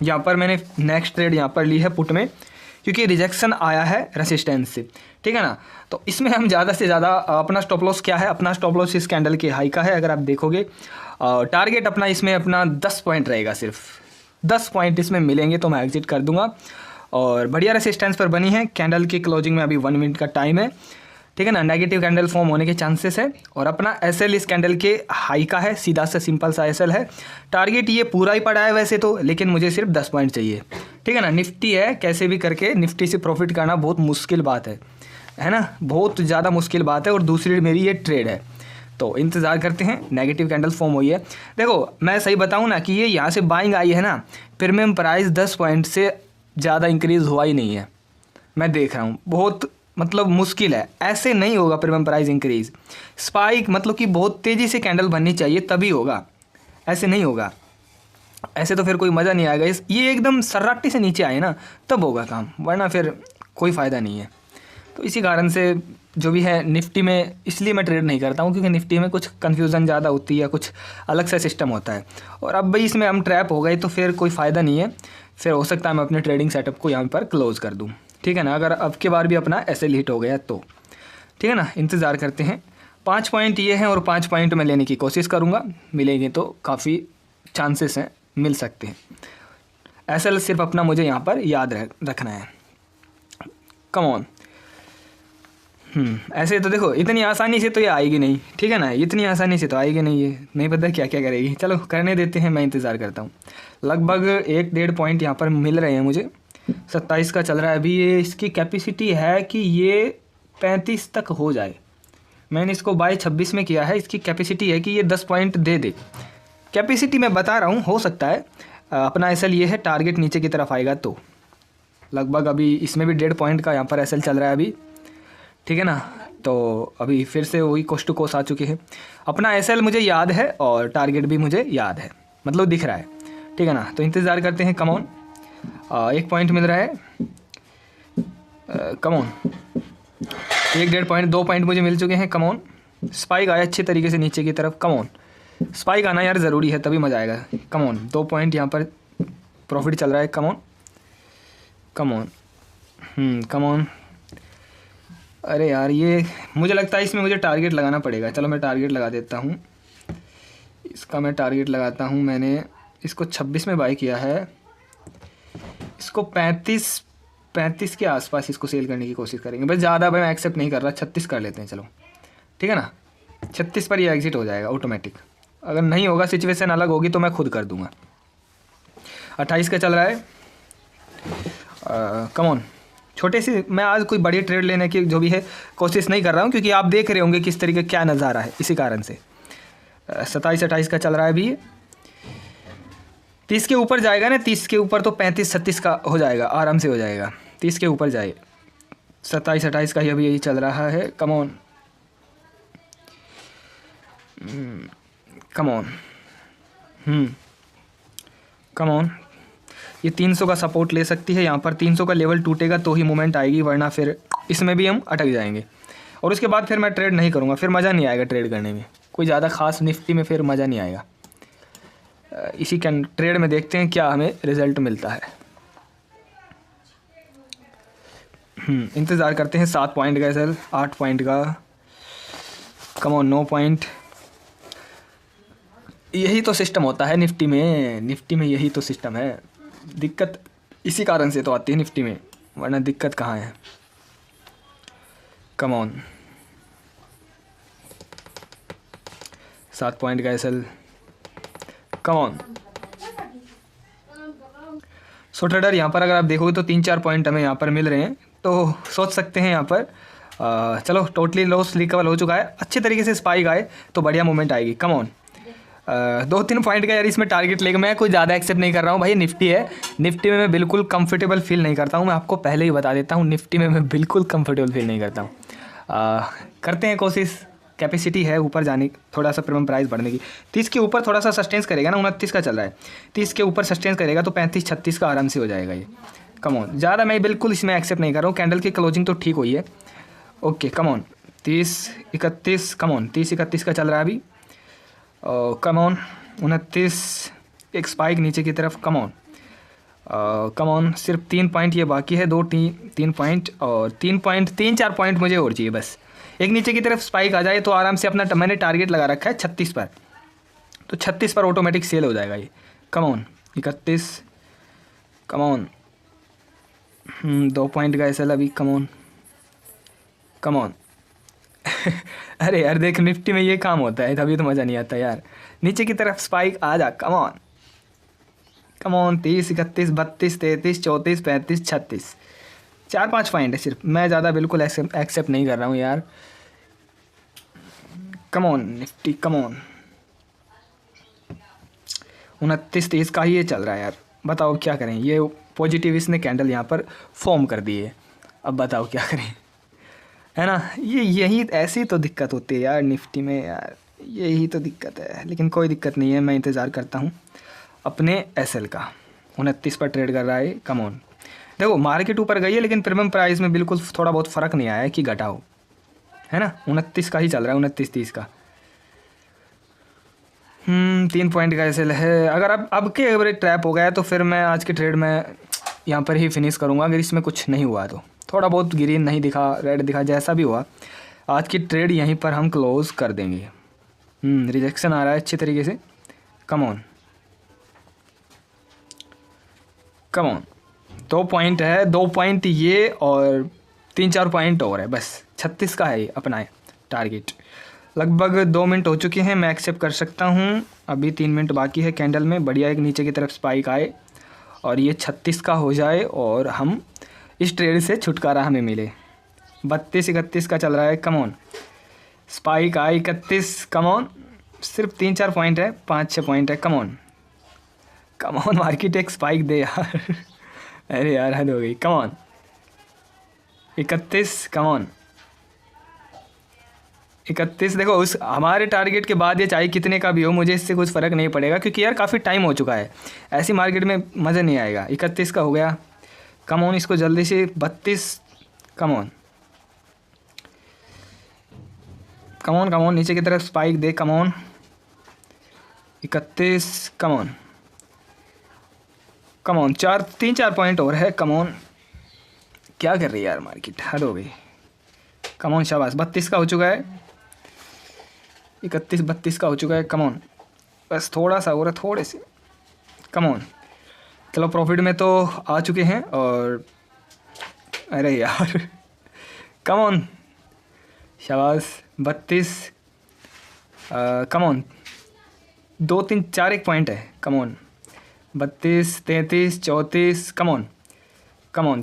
यहाँ पर मैंने नेक्स्ट ट्रेड यहाँ पर ली है पुट में, क्योंकि रिजेक्शन आया है रेसिस्टेंस से, ठीक है ना। तो इसमें हम ज़्यादा से ज़्यादा अपना स्टॉप लॉस क्या है, अपना स्टॉप लॉस इस कैंडल के हाई का है। अगर आप देखोगे टारगेट अपना इसमें अपना 10 पॉइंट रहेगा, सिर्फ 10 पॉइंट इसमें मिलेंगे तो मैं एग्जिट कर दूंगा। और बढ़िया रेसिस्टेंस पर बनी है कैंडल की क्लोजिंग में, अभी 1 मिनट का टाइम है, ठीक है ना। नेगेटिव कैंडल फॉर्म होने के चांसेस है और अपना एसएल इस कैंडल के हाई का है, सीधा सा सिंपल सा एसएल है। टारगेट ये पूरा ही पड़ा है वैसे तो, लेकिन मुझे सिर्फ 10 पॉइंट चाहिए, ठीक है ना। निफ्टी है, कैसे भी करके निफ्टी से प्रॉफिट करना बहुत मुश्किल बात है ना, बहुत ज़्यादा मुश्किल बात है। और दूसरी मेरी ये ट्रेड है, तो इंतज़ार करते हैं। नेगेटिव कैंडल फॉर्म हुई है, देखो मैं सही बताऊँ ना कि ये यहाँ से बाइंग आई है ना, प्रीमियम प्राइस 10 पॉइंट से ज़्यादा इंक्रीज़ हुआ ही नहीं है। मैं देख रहा हूँ बहुत मतलब मुश्किल है, ऐसे नहीं होगा प्रीमियम प्राइस इंक्रीज। स्पाइक मतलब कि बहुत तेज़ी से कैंडल बननी चाहिए तभी होगा, ऐसे नहीं होगा, ऐसे तो फिर कोई मज़ा नहीं आएगा। ये एकदम सर्राटे से नीचे आए ना तब होगा काम, वरना फिर कोई फ़ायदा नहीं है। तो इसी कारण से जो भी है निफ्टी में इसलिए मैं ट्रेड नहीं करता हूँ, क्योंकि निफ्टी में कुछ कन्फ्यूज़न ज़्यादा होती है, कुछ अलग सा सिस्टम होता है। और अब भाई इसमें हम ट्रैप हो गए तो फिर कोई फ़ायदा नहीं है, फिर हो सकता है मैं अपने ट्रेडिंग सेटअप को यहाँ पर क्लोज़ कर दूँ, ठीक है ना। अगर अब की बार भी अपना एसएल हिट हो गया तो, ठीक है ना। इंतज़ार करते हैं। 5 पॉइंट ये हैं और 5 पॉइंट मैं लेने की कोशिश करूँगा, मिलेंगे तो काफ़ी चांसेस हैं, मिल सकते हैं। एसएल सिर्फ अपना मुझे यहाँ पर याद रखना है। Come on. ऐसे तो देखो इतनी आसानी से तो ये आएगी नहीं, ठीक है ना, इतनी आसानी से तो आएगी नहीं, ये नहीं पता क्या क्या करेगी। चलो करने देते हैं, मैं इंतज़ार करता हूँ। लगभग 1-1.5 पॉइंट यहाँ पर मिल रहे हैं मुझे। 27 का चल रहा है अभी, ये इसकी कैपेसिटी है कि ये 35 तक हो जाए। मैंने इसको बाय 26 में किया है, इसकी कैपेसिटी है कि ये 10 पॉइंट दे दे। कैपेसिटी मैं बता रहा हूँ, हो सकता है अपना एसएल ये है, टारगेट नीचे की तरफ आएगा तो लगभग अभी इसमें भी 1.5 पॉइंट का यहाँ पर एसएल चल रहा है अभी, ठीक है ना। तो अभी फिर से वही कोस्ट टू कोस्ट आ चुके हैं। अपना एसएल मुझे याद है और टारगेट भी मुझे याद है, मतलब दिख रहा है, ठीक है ना। तो इंतज़ार करते हैं। Come on. 1 पॉइंट मिल रहा है, कम ऑन। 1-1.5 पॉइंट, 2 पॉइंट मुझे मिल चुके हैं। Come on. स्पाइक आया अच्छे तरीके से नीचे की तरफ। कम ऑन, स्पाइक आना यार ज़रूरी है तभी मज़ा आएगा। Come on. 2 पॉइंट यहाँ पर प्रॉफिट चल रहा है। Come on, come on, come on. अरे यार ये मुझे लगता है इसमें मुझे टारगेट लगाना पड़ेगा। चलो मैं टारगेट लगा देता हूँ, इसका मैं टारगेट लगाता हूँ। मैंने इसको 26 में बाय किया है, इसको 35 के आसपास इसको सेल करने की कोशिश करेंगे। बस ज़्यादा मैं एक्सेप्ट नहीं कर रहा, 36 कर लेते हैं चलो, ठीक है ना। 36 पर ये एग्जिट हो जाएगा ऑटोमेटिक। अगर नहीं होगा, सिचुएशन अलग होगी तो मैं खुद कर दूंगा। 28 का चल रहा है। Come on. छोटे से मैं आज कोई बड़ी ट्रेड लेने की जो भी है कोशिश नहीं कर रहा हूँ, क्योंकि आप देख रहे होंगे किस तरीके क्या नज़ारा है, इसी कारण से। 27-28 का चल रहा है अभी। 30 के ऊपर जाएगा ना, 30 के ऊपर तो 35-36 का हो जाएगा, आराम से हो जाएगा। 30 के ऊपर जाए। 27-28 का ही अभी यही चल रहा है। Come on, come on, come on. ये 300 का सपोर्ट ले सकती है, यहाँ पर 300 का लेवल टूटेगा तो ही मूवमेंट आएगी, वरना फिर इसमें भी हम अटक जाएंगे। और उसके बाद फिर मैं ट्रेड नहीं करूँगा, फिर मज़ा नहीं आएगा ट्रेड करने में, कोई ज़्यादा खास निफ्टी में फिर मज़ा नहीं आएगा। इसी कैन ट्रेड में देखते हैं क्या हमें रिज़ल्ट मिलता है। इंतज़ार करते हैं। 7 पॉइंट का सर, 8 पॉइंट का। Come on. 9 पॉइंट। यही तो सिस्टम होता है निफ्टी में, निफ्टी में यही तो सिस्टम है। दिक्कत इसी कारण से तो आती है निफ्टी में, वरना दिक्कत कहाँ है। Come on. 7 पॉइंट का SL. Come on. So trader यहाँ पर अगर आप देखोगे तो 3-4 पॉइंट हमें यहाँ पर मिल रहे हैं, तो सोच सकते हैं यहाँ पर चलो टोटली लॉस रिकवर हो चुका है। अच्छे तरीके से स्पाइक आए तो बढ़िया मूवमेंट आएगी। Come on. 2-3 पॉइंट का यार इसमें टारगेट लेके मैं कुछ ज़्यादा एक्सेप्ट नहीं कर रहा हूँ भाई। निफ्टी है, निफ्टी में मैं बिल्कुल कंफर्टेबल फील नहीं करता हूँ। मैं आपको पहले ही बता देता हूँ, निफ्टी में मैं बिल्कुल कंफर्टेबल फील नहीं करता हूँ। करते हैं कोशिश, कैपेसिटी है ऊपर जाने की, थोड़ा सा प्रीमियम प्राइस बढ़ने की। 30 के ऊपर थोड़ा सा सस्टेंस करेगा ना, 29 का चल रहा है, 30 के ऊपर सस्टेंस करेगा तो 35-36 का आराम से हो जाएगा ये। कम ऑन, ज़्यादा मैं बिल्कुल इसमें एक्सेप्ट नहीं कर रहा हूँ। कैंडल की क्लोजिंग तो ठीक हुई है, okay. Come on 30-31, come on 30-31 का चल रहा है अभी। कम ऑन 29, एक स्पाइक नीचे की तरफ। कम ऑन सिर्फ 3 पॉइंट ये बाकी है, 3 पॉइंट और 3-4 पॉइंट मुझे और चाहिए बस। एक नीचे की तरफ स्पाइक आ जाए तो आराम से अपना मैंने टारगेट लगा रखा है 36 पर, तो 36 पर ऑटोमेटिक सेल हो जाएगा ये। Come on 31, come on 2 point का एसएल अभी। कम ऑन अरे यार देख, निफ्टी में ये काम होता है तभी तो मज़ा नहीं आता यार। नीचे की तरफ स्पाइक आ जा। कम ऑन 30, 31, 32, 33, 34, 35, 36, 4-5 पॉइंट है सिर्फ। मैं ज़्यादा बिल्कुल एक्सेप्ट नहीं कर रहा हूँ यार। Come on Nifty, come on 29-30 का ही ये चल रहा है यार। बताओ क्या करें, ये पॉजिटिव इसने कैंडल यहाँ पर फॉर्म कर दी है। अब बताओ क्या करें, है ना। यही ऐसी तो दिक्कत होती है यार निफ्टी में यार, यही तो दिक्कत है। लेकिन कोई दिक्कत नहीं है, मैं इंतज़ार करता हूँ अपने एसएल का। 29 पर ट्रेड कर रहा है। कम ऑन, देखो मार्केट ऊपर गई है लेकिन प्रीमियम प्राइस में बिल्कुल थोड़ा बहुत फ़र्क नहीं आया है कि घटा हो, है ना। 29 का ही चल रहा है, 29-30 का। 3 पॉइंट का एसएल है। अगर अब के एवरेज ट्रैप हो गया तो फिर मैं आज के ट्रेड में यहाँ पर ही फिनिश करूँगा। अगर इसमें कुछ नहीं हुआ तो, थोड़ा बहुत ग्रीन नहीं दिखा, रेड दिखा, जैसा भी हुआ आज की ट्रेड यहीं पर हम क्लोज कर देंगे। रिजेक्शन आ रहा है अच्छे तरीके से। कम ऑन 2 पॉइंट है, 2 पॉइंट ये और 3-4 पॉइंट और है बस। 36 का है अपना टारगेट। लगभग 2 मिनट हो चुके हैं, मैं एक्सेप्ट कर सकता हूँ। अभी 3 मिनट बाकी है कैंडल में। बढ़िया एक नीचे की तरफ स्पाइक आए और ये 36 का हो जाए और हम इस ट्रेड से छुटकारा हमें मिले। 32-31 का चल रहा है। कम ऑन स्पाइक आए 31। कम ऑन सिर्फ 3-4 पॉइंट है, 5-6 पॉइंट है। कम ऑन मार्केट एक स्पाइक दे यार अरे यार हद हो गई। Come on 31, come on 31। देखो उस हमारे टारगेट के बाद ये चाहे कितने का भी हो, मुझे इससे कुछ फ़र्क नहीं पड़ेगा क्योंकि यार काफ़ी टाइम हो चुका है। ऐसी मार्केट में मज़ा नहीं आएगा। 31 का हो गया। कम ऑन इसको जल्दी से 32। कम ऑन नीचे की तरफ spike they. Come on 31। Come on 3-4 point और है। कम ऑन क्या कर रही है यार मार्केट, हद हो गई। कम ऑन शाबाश 32 का हो चुका है। 31-32 का हो चुका है। कम ऑन बस थोड़ा सा और, थोड़े से। कम ऑन चलो प्रॉफिट में तो आ चुके हैं। और अरे यार कम ऑन शाबाश 32। कम ऑन 2-3-4 एक पॉइंट है। Come on 32, 33, 34। Come on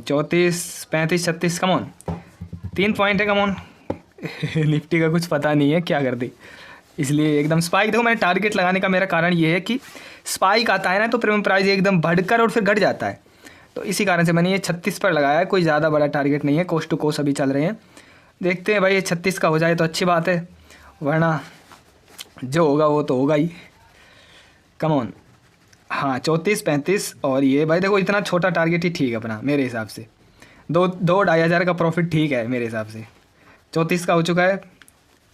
34, 35, 36। Come on 3 point है। कम ऑन निफ्टी का कुछ पता नहीं है क्या कर दी, इसलिए एकदम स्पाइक। देखो मैंने टारगेट लगाने का मेरा कारण ये है कि स्पाइक आता है ना तो प्रीमियम प्राइस एकदम बढ़कर और फिर घट जाता है, तो इसी कारण से मैंने ये 36 पर लगाया है। कोई ज़्यादा बड़ा टारगेट नहीं है, कोस्ट टू कोस्ट अभी चल रहे हैं। देखते हैं भाई, ये 36 का हो जाए तो अच्छी बात है, वरना जो होगा वो तो होगा ही। कम ऑन हाँ 34, 35 और ये भाई देखो इतना छोटा टारगेट ही ठीक है अपना मेरे हिसाब से। 2-2-2.5 हज़ार का प्रॉफिट ठीक है मेरे हिसाब से। 34 का हो चुका है,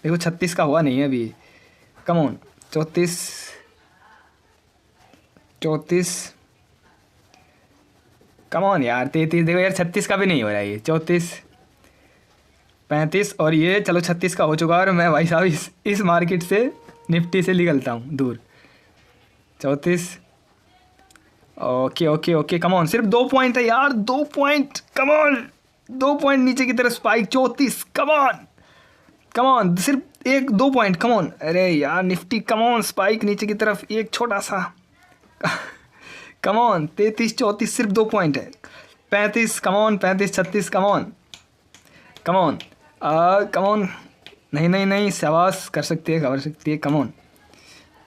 देखो 36 का हुआ नहीं है अभी। कम ऑन 34। कम ऑन यार 33। देखो यार 36 का भी नहीं हो रहा है ये। 34, 35 और ये चलो 36 का हो चुका है। और मैं भाई साहब इस मार्केट से निफ्टी से निकलता हूँ दूर। 34 ओके। कम ऑन सिर्फ 2 पॉइंट है यार, 2 पॉइंट। कम ऑन 2 पॉइंट नीचे की तरफ स्पाइक 34। कम ऑन सिर्फ 1-2 पॉइंट। कम ऑन अरे यार निफ्टी कम ऑन स्पाइक नीचे की तरफ एक छोटा सा। कम ऑन 33, 34 सिर्फ 2 पॉइंट है। 35 कम ऑन 35, 36 कम ऑन नहीं शाबाश कर सकती है। कम ऑन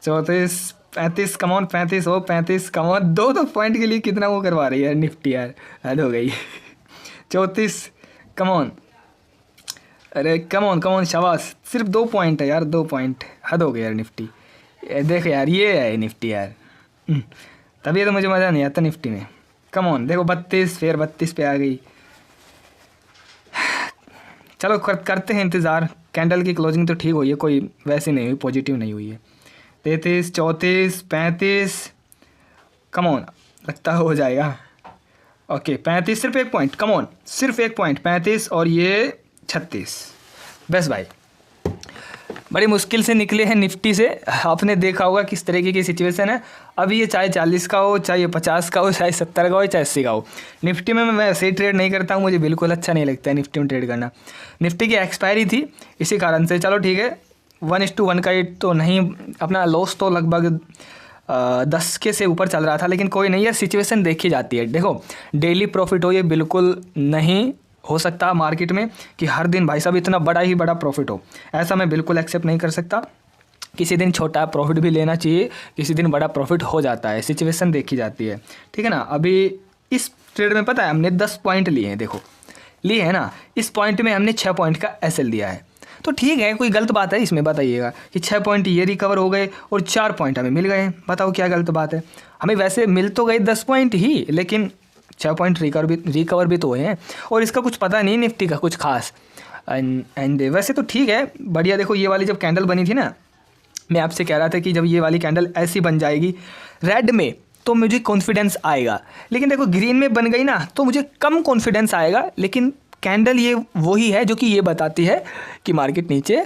34 35 कमॉन 35 हो 35 कमॉन 2 पॉइंट के लिए कितना वो करवा रही है निफ्टी यार, हद हो गई 34 कमॉन, अरे कमॉन शाबाश, सिर्फ 2 पॉइंट है यार, 2 पॉइंट, हद हो गई यार निफ्टी। देख यार ये है निफ्टी यार, तभी तो मुझे मज़ा नहीं आता निफ्टी में। कमॉन देखो 32, फिर 32 पे आ गई। चलो करते हैं इंतज़ार, कैंडल की क्लोजिंग तो ठीक हुई है, कोई वैसी नहीं हुई, पॉजिटिव नहीं हुई है। 33 34 35 कमॉन, लगता हो जाएगा। ओके 35 सिर्फ 1 पॉइंट, कमॉन सिर्फ 1 पॉइंट 35 और ये 36। बस भाई बड़ी मुश्किल से निकले हैं निफ्टी से। आपने देखा होगा किस तरीके की सिचुएशन है अभी, ये चाहे 40 का हो, चाहे 50 का हो, चाहे 70 का हो, चाहे 80 का हो। निफ्टी में मैं ऐसे ही ट्रेड नहीं करता हूँ, मुझे बिल्कुल अच्छा नहीं लगता है निफ्टी में ट्रेड करना। निफ्टी की एक्सपायरी थी इसी कारण से, चलो ठीक है 1:1 का तो नहीं, अपना लॉस तो लगभग 10 के से ऊपर चल रहा था, लेकिन कोई नहीं है, सिचुएशन देखी जाती है। देखो डेली प्रॉफिट हो ये बिल्कुल नहीं हो सकता मार्केट में कि हर दिन भाई साहब इतना बड़ा ही बड़ा प्रॉफिट हो, ऐसा मैं बिल्कुल एक्सेप्ट नहीं कर सकता। किसी दिन छोटा प्रॉफिट भी लेना चाहिए, किसी दिन बड़ा प्रॉफिट हो जाता है, सिचुएशन देखी जाती है, ठीक है ना। अभी इस ट्रेड में पता है हमने 10 पॉइंट लिए हैं, देखो लिए हैं ना, इस पॉइंट में हमने 6 पॉइंट का एसएल दिया है, तो ठीक है, कोई गलत बात है इसमें बताइएगा कि 6 पॉइंट ये रिकवर हो गए और 4 पॉइंट हमें मिल गए, बताओ क्या गलत बात है। हमें वैसे मिल तो गए 10 पॉइंट ही, लेकिन 6 पॉइंट रिकवर भी तो हुए हैं, और इसका कुछ पता नहीं निफ्टी का कुछ खास। एंड वैसे तो ठीक है, बढ़िया। देखो ये वाली जब कैंडल बनी थी ना, मैं आपसे कह रहा था कि जब ये वाली कैंडल ऐसी बन जाएगी रेड में तो मुझे कॉन्फिडेंस आएगा, लेकिन देखो ग्रीन में बन गई ना तो मुझे कम कॉन्फिडेंस आएगा। लेकिन कैंडल ये वही है जो कि ये बताती है कि मार्केट नीचे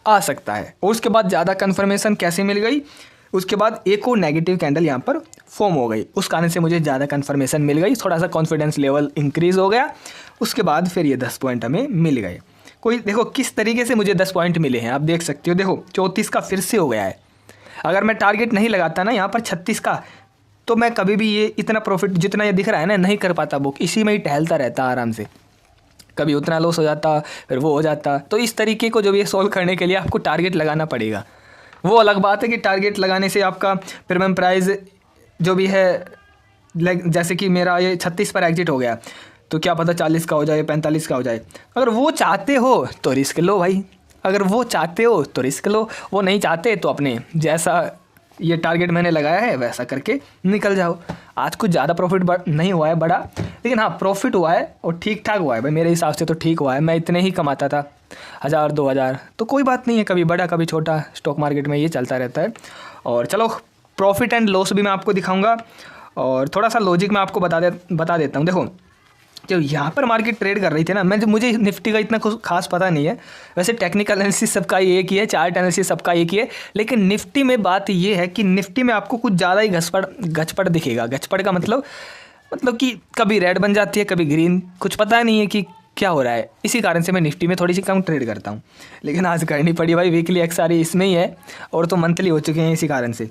आ सकता है। और उसके बाद ज़्यादा कन्फर्मेशन कैसे मिल गई, उसके बाद एक और नेगेटिव कैंडल यहाँ पर फॉर्म हो गई, उस कारण से मुझे ज़्यादा कन्फर्मेशन मिल गई, थोड़ा सा कॉन्फिडेंस लेवल इंक्रीज़ हो गया। उसके बाद फिर ये 10 पॉइंट हमें मिल गए। कोई देखो किस तरीके से मुझे 10 पॉइंट मिले हैं, आप देख सकते हो। देखो 34 का फिर से हो गया है। अगर मैं टारगेट नहीं लगाता ना यहाँ पर 36 का, तो मैं कभी भी ये इतना प्रॉफिट जितना ये दिख रहा है ना नहीं कर पाता बुक, इसी में ही टहलता रहता आराम से। कभी उतना लॉस हो जाता, फिर वो हो जाता। तो इस तरीके को जो भी सॉल्व करने के लिए आपको टारगेट लगाना पड़ेगा। वो अलग बात है कि टारगेट लगाने से आपका प्रीमियम प्राइस जो भी है, जैसे कि मेरा ये 36 पर एग्जिट हो गया, तो क्या पता 40 का हो जाए, 45 का हो जाए। अगर वो चाहते हो तो रिस्क लो भाई, अगर वो चाहते हो तो रिस्क लो, वो नहीं चाहते तो अपने जैसा ये टारगेट मैंने लगाया है वैसा करके निकल जाओ। आज कुछ ज़्यादा प्रॉफिट नहीं हुआ है बड़ा, लेकिन हाँ प्रॉफिट हुआ है और ठीक ठाक हुआ है भाई, मेरे हिसाब से तो ठीक हुआ है। मैं इतने ही कमाता था 1000 2000, तो कोई बात नहीं है, कभी बड़ा कभी छोटा, स्टॉक मार्केट में ये चलता रहता है। और चलो प्रॉफिट एंड लॉस भी मैं आपको दिखाऊंगा, और थोड़ा सा लॉजिक मैं आपको बता देता हूँ। देखो जब यहाँ पर मार्केट ट्रेड कर रही थी ना, मुझे निफ्टी का इतना कुछ खास पता नहीं है, वैसे टेक्निकल एनालिसिस सबका एक ही है, चार्ट एनालिसिस सबका एक ही है, लेकिन निफ्टी में बात ये है कि निफ्टी में आपको कुछ ज़्यादा ही गचपड़ दिखेगा। गचपड़ का मतलब कि कभी रेड बन जाती है, कभी ग्रीन, कुछ पता नहीं है कि क्या हो रहा है। इसी कारण से मैं निफ्टी में थोड़ी सी कम ट्रेड करता हूँ, लेकिन आज करनी पड़ी भाई, वीकली एक्सपायरी इसमें ही है और तो मंथली हो चुके हैं इसी कारण से,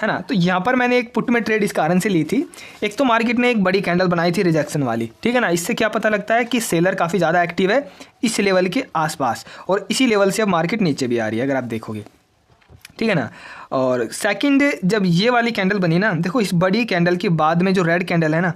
है ना। तो यहाँ पर मैंने एक पुट में ट्रेड इस कारण से ली थी। एक तो मार्केट ने एक बड़ी कैंडल बनाई थी रिजेक्शन वाली, ठीक है ना। इससे क्या पता लगता है कि सेलर काफ़ी ज़्यादा एक्टिव है इस लेवल के आसपास, और इसी लेवल से अब मार्केट नीचे भी आ रही है अगर आप देखोगे, ठीक है ना। और सेकंड जब ये वाली कैंडल बनी ना, देखो इस बड़ी कैंडल के बाद में जो रेड कैंडल है ना,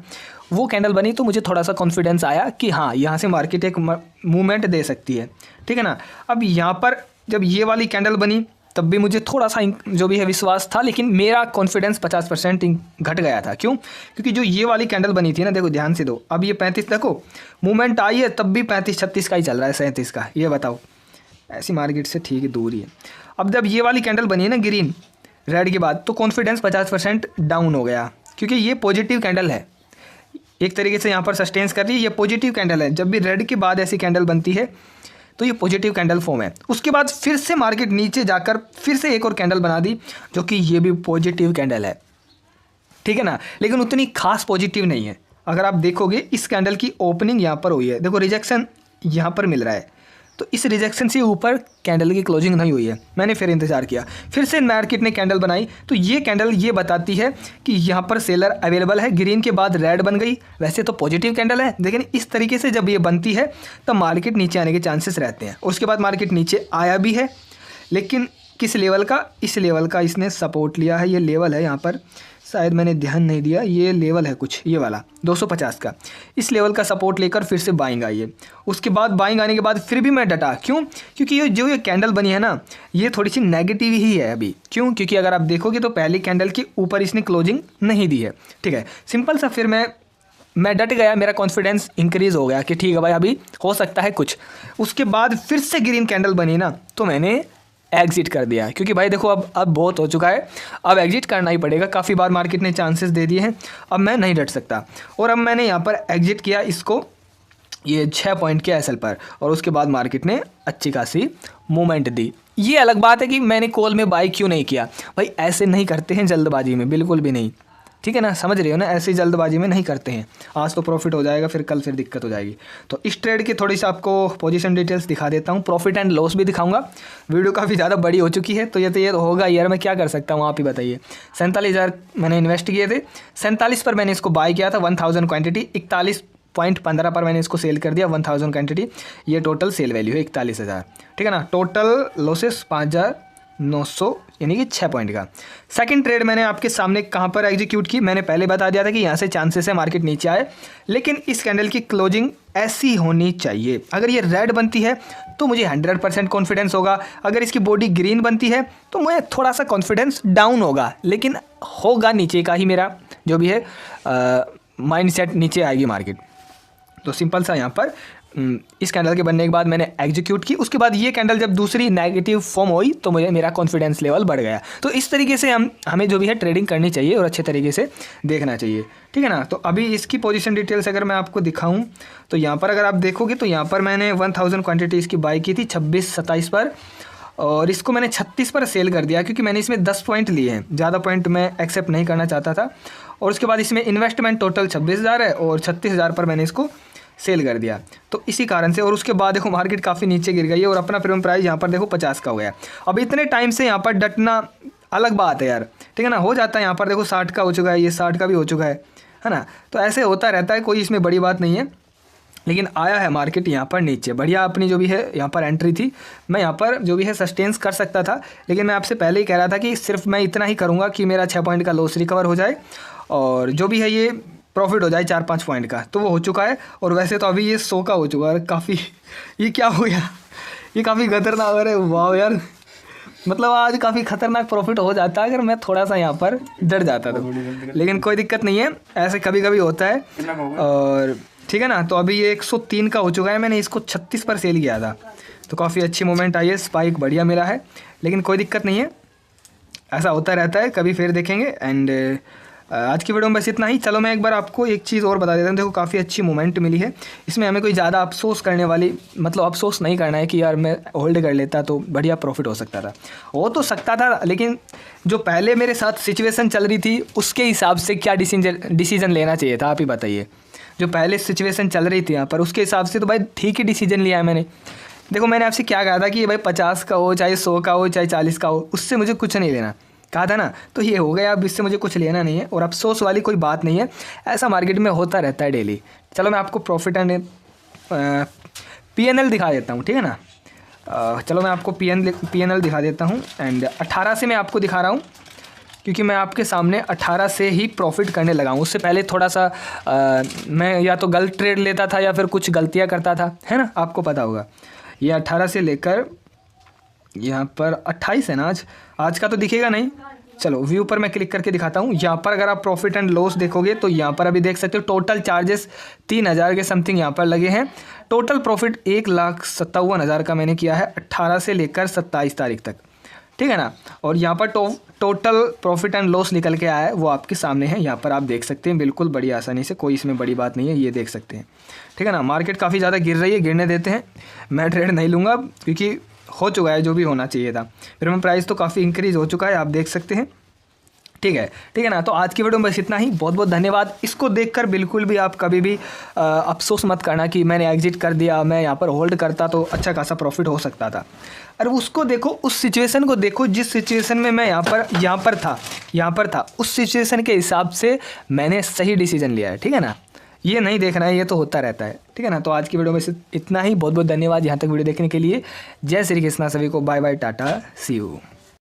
वो कैंडल बनी तो मुझे थोड़ा सा कॉन्फिडेंस आया कि हाँ यहाँ से मार्केट एक मूवमेंट दे सकती है, ठीक है ना। अब यहाँ पर जब ये वाली कैंडल बनी तब भी मुझे थोड़ा सा जो भी है विश्वास था, लेकिन मेरा कॉन्फिडेंस 50% घट गया था। क्यों? क्योंकि जो ये वाली कैंडल बनी थी ना, देखो ध्यान से दो, अब ये 35 देखो मूवमेंट आई है, तब भी 35-36 का ही चल रहा है, 37 का। ये बताओ, ऐसी मार्केट से ठीक है दूर ही है। अब जब ये वाली कैंडल बनी है ना ग्रीन रेड के बाद, तो कॉन्फिडेंस 50% डाउन हो गया, क्योंकि ये पॉजिटिव कैंडल है, एक तरीके से यहाँ पर सस्टेंस कर रही है, ये पॉजिटिव कैंडल है। जब भी रेड के बाद ऐसी कैंडल बनती है तो ये पॉजिटिव कैंडल फॉर्म है। उसके बाद फिर से मार्केट नीचे जाकर फिर से एक और कैंडल बना दी, जो कि ये भी पॉजिटिव कैंडल है, ठीक है ना, लेकिन उतनी खास पॉजिटिव नहीं है। अगर आप देखोगे इस कैंडल की ओपनिंग यहाँ पर हुई है, देखो रिजेक्शन यहाँ पर मिल रहा है, तो इस रिजेक्शन से ऊपर कैंडल की क्लोजिंग नहीं हुई है। मैंने फिर इंतज़ार किया, फिर से मार्केट ने कैंडल बनाई, तो ये कैंडल ये बताती है कि यहाँ पर सेलर अवेलेबल है। ग्रीन के बाद रेड बन गई, वैसे तो पॉजिटिव कैंडल है, लेकिन इस तरीके से जब ये बनती है तब मार्केट नीचे आने के चांसेस रहते हैं। उसके बाद मार्केट नीचे आया भी है, लेकिन किस लेवल का, इस लेवल का इसने सपोर्ट लिया है, ये लेवल है यहाँ पर, शायद मैंने ध्यान नहीं दिया, ये लेवल है कुछ ये वाला 250 का, इस लेवल का सपोर्ट लेकर फिर से बाइंग आई है। उसके बाद बाइंग आने के बाद फिर भी मैं डटा, क्यों? क्योंकि ये कैंडल बनी है ना, ये थोड़ी सी नेगेटिव ही है अभी। क्यों? क्योंकि अगर आप देखोगे तो पहली कैंडल के ऊपर इसने क्लोजिंग नहीं दी है, ठीक है, सिंपल सा। फिर मैं डट गया, मेरा कॉन्फिडेंस इंक्रीज़ हो गया कि ठीक है भाई अभी हो सकता है कुछ। उसके बाद फिर से ग्रीन कैंडल बनी ना, तो मैंने एग्जिट कर दिया, क्योंकि भाई देखो अब बहुत हो चुका है, अब एग्जिट करना ही पड़ेगा। काफ़ी बार मार्केट ने चांसेस दे दिए हैं, अब मैं नहीं डट सकता। और अब मैंने यहाँ पर एग्जिट किया इसको, ये 6 पॉइंट के एसएल पर, और उसके बाद मार्केट ने अच्छी खासी मूवमेंट दी। ये अलग बात है कि मैंने कॉल में बाई क्यों नहीं किया, भाई ऐसे नहीं करते हैं जल्दबाजी में, बिल्कुल भी नहीं, ठीक है ना, समझ रहे हो ना, ऐसी जल्दबाजी में नहीं करते हैं। आज तो प्रॉफिट हो जाएगा, फिर कल फिर दिक्कत हो जाएगी। तो इस ट्रेड की थोड़ी सी आपको पोजीशन डिटेल्स दिखा देता हूँ, प्रॉफिट एंड लॉस भी दिखाऊंगा। वीडियो काफ़ी ज़्यादा बड़ी हो चुकी है, तो ये होगा यार, मैं क्या कर सकता हूँ, आप ही बताइए। 47,000 मैंने इन्वेस्ट किए थे, 47 पर मैंने इसको बाय किया था 1000 क्वान्टिटी, 41.15 पर मैंने इसको सेल कर दिया 1000 क्वान्टिटी। ये टोटल सेल वैल्यू है 41,000, ठीक है ना। टोटल लॉसेस 5,900 यानी कि 6 पॉइंट का। सेकंड ट्रेड मैंने आपके सामने कहाँ पर एग्जीक्यूट की, मैंने पहले बता दिया था कि यहाँ से चांसेस है मार्केट नीचे आए, लेकिन इस कैंडल की क्लोजिंग ऐसी होनी चाहिए। अगर ये रेड बनती है तो मुझे 100% कॉन्फिडेंस होगा, अगर इसकी बॉडी ग्रीन बनती है तो मुझे थोड़ा सा कॉन्फिडेंस डाउन होगा, लेकिन होगा नीचे का ही, मेरा जो भी है माइंडसेट नीचे आएगी मार्केट। तो सिंपल सा यहाँ पर इस कैंडल के बनने के बाद मैंने एग्जीक्यूट की। उसके बाद ये कैंडल जब दूसरी नेगेटिव फॉर्म हुई तो मुझे मेरा कॉन्फिडेंस लेवल बढ़ गया। तो इस तरीके से हमें जो भी है ट्रेडिंग करनी चाहिए और अच्छे तरीके से देखना चाहिए, ठीक है ना। तो अभी इसकी पोजीशन डिटेल्स अगर मैं आपको दिखाऊं तो यहाँ पर अगर आप देखोगे तो यहाँ पर मैंने 1000 क्वान्टिटी इसकी बाई की थी 26-27 पर, और इसको मैंने 36 पर सेल कर दिया, क्योंकि मैंने इसमें 10 पॉइंट लिए हैं, ज़्यादा पॉइंट मैं एक्सेप्ट नहीं करना चाहता था। और उसके बाद इसमें इन्वेस्टमेंट टोटल 26,000 है और 36,000 पर मैंने इसको सेल कर दिया, तो इसी कारण से। और उसके बाद देखो मार्केट काफ़ी नीचे गिर गई है और अपना प्रीमियम प्राइस यहाँ पर देखो 50 का हो गया। अब इतने टाइम से यहाँ पर डटना अलग बात है यार, ठीक है ना, हो जाता है। यहाँ पर देखो 60 का हो चुका है, ये 60 का भी हो चुका है ना। तो ऐसे होता रहता है, कोई इसमें बड़ी बात नहीं है। लेकिन आया है मार्केट यहाँ पर नीचे, बढ़िया अपनी जो भी है यहाँ पर एंट्री थी, मैं यहाँ पर जो भी है सस्टेंस कर सकता था। लेकिन मैं आपसे पहले ही कह रहा था कि सिर्फ मैं इतना ही करूँगा कि मेरा 6 पॉइंट का लॉस रिकवर हो जाए और जो भी है ये प्रॉफिट हो जाए 4-5 पॉइंट का, तो वो हो चुका है। और वैसे तो अभी ये 100 का हो चुका है काफ़ी। ये क्या हो गया, ये काफ़ी खतरनाक है। वाह यार, मतलब आज काफ़ी खतरनाक प्रॉफिट हो जाता अगर मैं थोड़ा सा यहाँ पर डर जाता तो, लेकिन कोई दिक्कत नहीं है, ऐसे कभी कभी होता है। और ठीक है ना, तो अभी ये 103 का हो चुका है, मैंने इसको 36 पर सेल किया था, तो काफ़ी अच्छी मूवमेंट आई है, स्पाइक बढ़िया मिला है, लेकिन कोई दिक्कत नहीं है, ऐसा होता रहता है, कभी फिर देखेंगे। एंड आज की वीडियो में बस इतना ही। चलो मैं एक बार आपको एक चीज़ और बता देता हूँ। देखो काफ़ी अच्छी मूवमेंट मिली है, इसमें हमें कोई ज़्यादा अफसोस करने वाली, मतलब अफसोस नहीं करना है कि यार मैं होल्ड कर लेता तो बढ़िया प्रॉफिट हो सकता था। हो तो सकता था, लेकिन जो पहले मेरे साथ सिचुएशन चल रही थी उसके हिसाब से क्या डिसीजन लेना चाहिए था, आप ही बताइए। जो पहले सिचुएशन चल रही थी यहाँ पर उसके हिसाब से तो भाई ठीक ही डिसीजन लिया है मैंने। देखो मैंने आपसे क्या कहा था कि भाई 50 का हो, चाहे 100 का हो, चाहे 40 का हो, उससे मुझे कुछ नहीं लेना, कहा था ना। तो ये हो गया, अब इससे मुझे कुछ लेना नहीं है और अफसोस वाली कोई बात नहीं है, ऐसा मार्केट में होता रहता है डेली। चलो मैं आपको प्रॉफिट एंड PNL दिखा देता हूँ, ठीक है ना। चलो मैं आपको PNL दिखा देता हूँ। एंड 18 से मैं आपको दिखा रहा हूँ, क्योंकि मैं आपके सामने 18 से ही प्रॉफिट करने लगा हूँ। उससे पहले थोड़ा सा मैं या तो गलत ट्रेड लेता था या फिर कुछ गलतियाँ करता था, है ना, आपको पता होगा। ये 18 से लेकर यहाँ पर 28 है ना, आज का तो दिखेगा नहीं। चलो व्यू पर मैं क्लिक करके दिखाता हूँ। यहाँ पर अगर आप प्रॉफिट एंड लॉस देखोगे तो यहाँ पर अभी देख सकते हो टोटल चार्जेस 3000 के समथिंग यहाँ पर लगे हैं। टोटल प्रॉफिट 1,57,000 का मैंने किया है 18 से लेकर 27 तारीख तक, ठीक है ना। और यहाँ पर टोटल प्रॉफिट एंड लॉस निकल के आया है, वो आपके सामने है, यहाँ पर आप देख सकते हैं बिल्कुल बड़ी आसानी से, कोई इसमें बड़ी बात नहीं है, ये देख सकते हैं, ठीक है ना। मार्केट काफ़ी ज़्यादा गिर रही है, गिरने देते हैं, मैं ट्रेड नहीं लूँगा क्योंकि हो चुका है जो भी होना चाहिए था। प्रीमियम प्राइस तो काफ़ी इंक्रीज़ हो चुका है, आप देख सकते हैं, ठीक है ना। तो आज की वीडियो में बस इतना ही, बहुत बहुत धन्यवाद। इसको देखकर बिल्कुल भी आप कभी भी अफसोस मत करना कि मैंने एग्जिट कर दिया, मैं यहाँ पर होल्ड करता तो अच्छा खासा प्रॉफिट हो सकता था। अरे उसको देखो, उस सिचुएशन को देखो जिस सिचुएशन में मैं यहाँ पर था, उस सिचुएशन के हिसाब से मैंने सही डिसीजन लिया है, ठीक है ना। ये नहीं देखना है, ये तो होता रहता है, ठीक है ना। तो आज की वीडियो में इतना ही, बहुत बहुत धन्यवाद यहाँ तक वीडियो देखने के लिए। जय श्री कृष्णा, सभी को bye bye, tata, see you.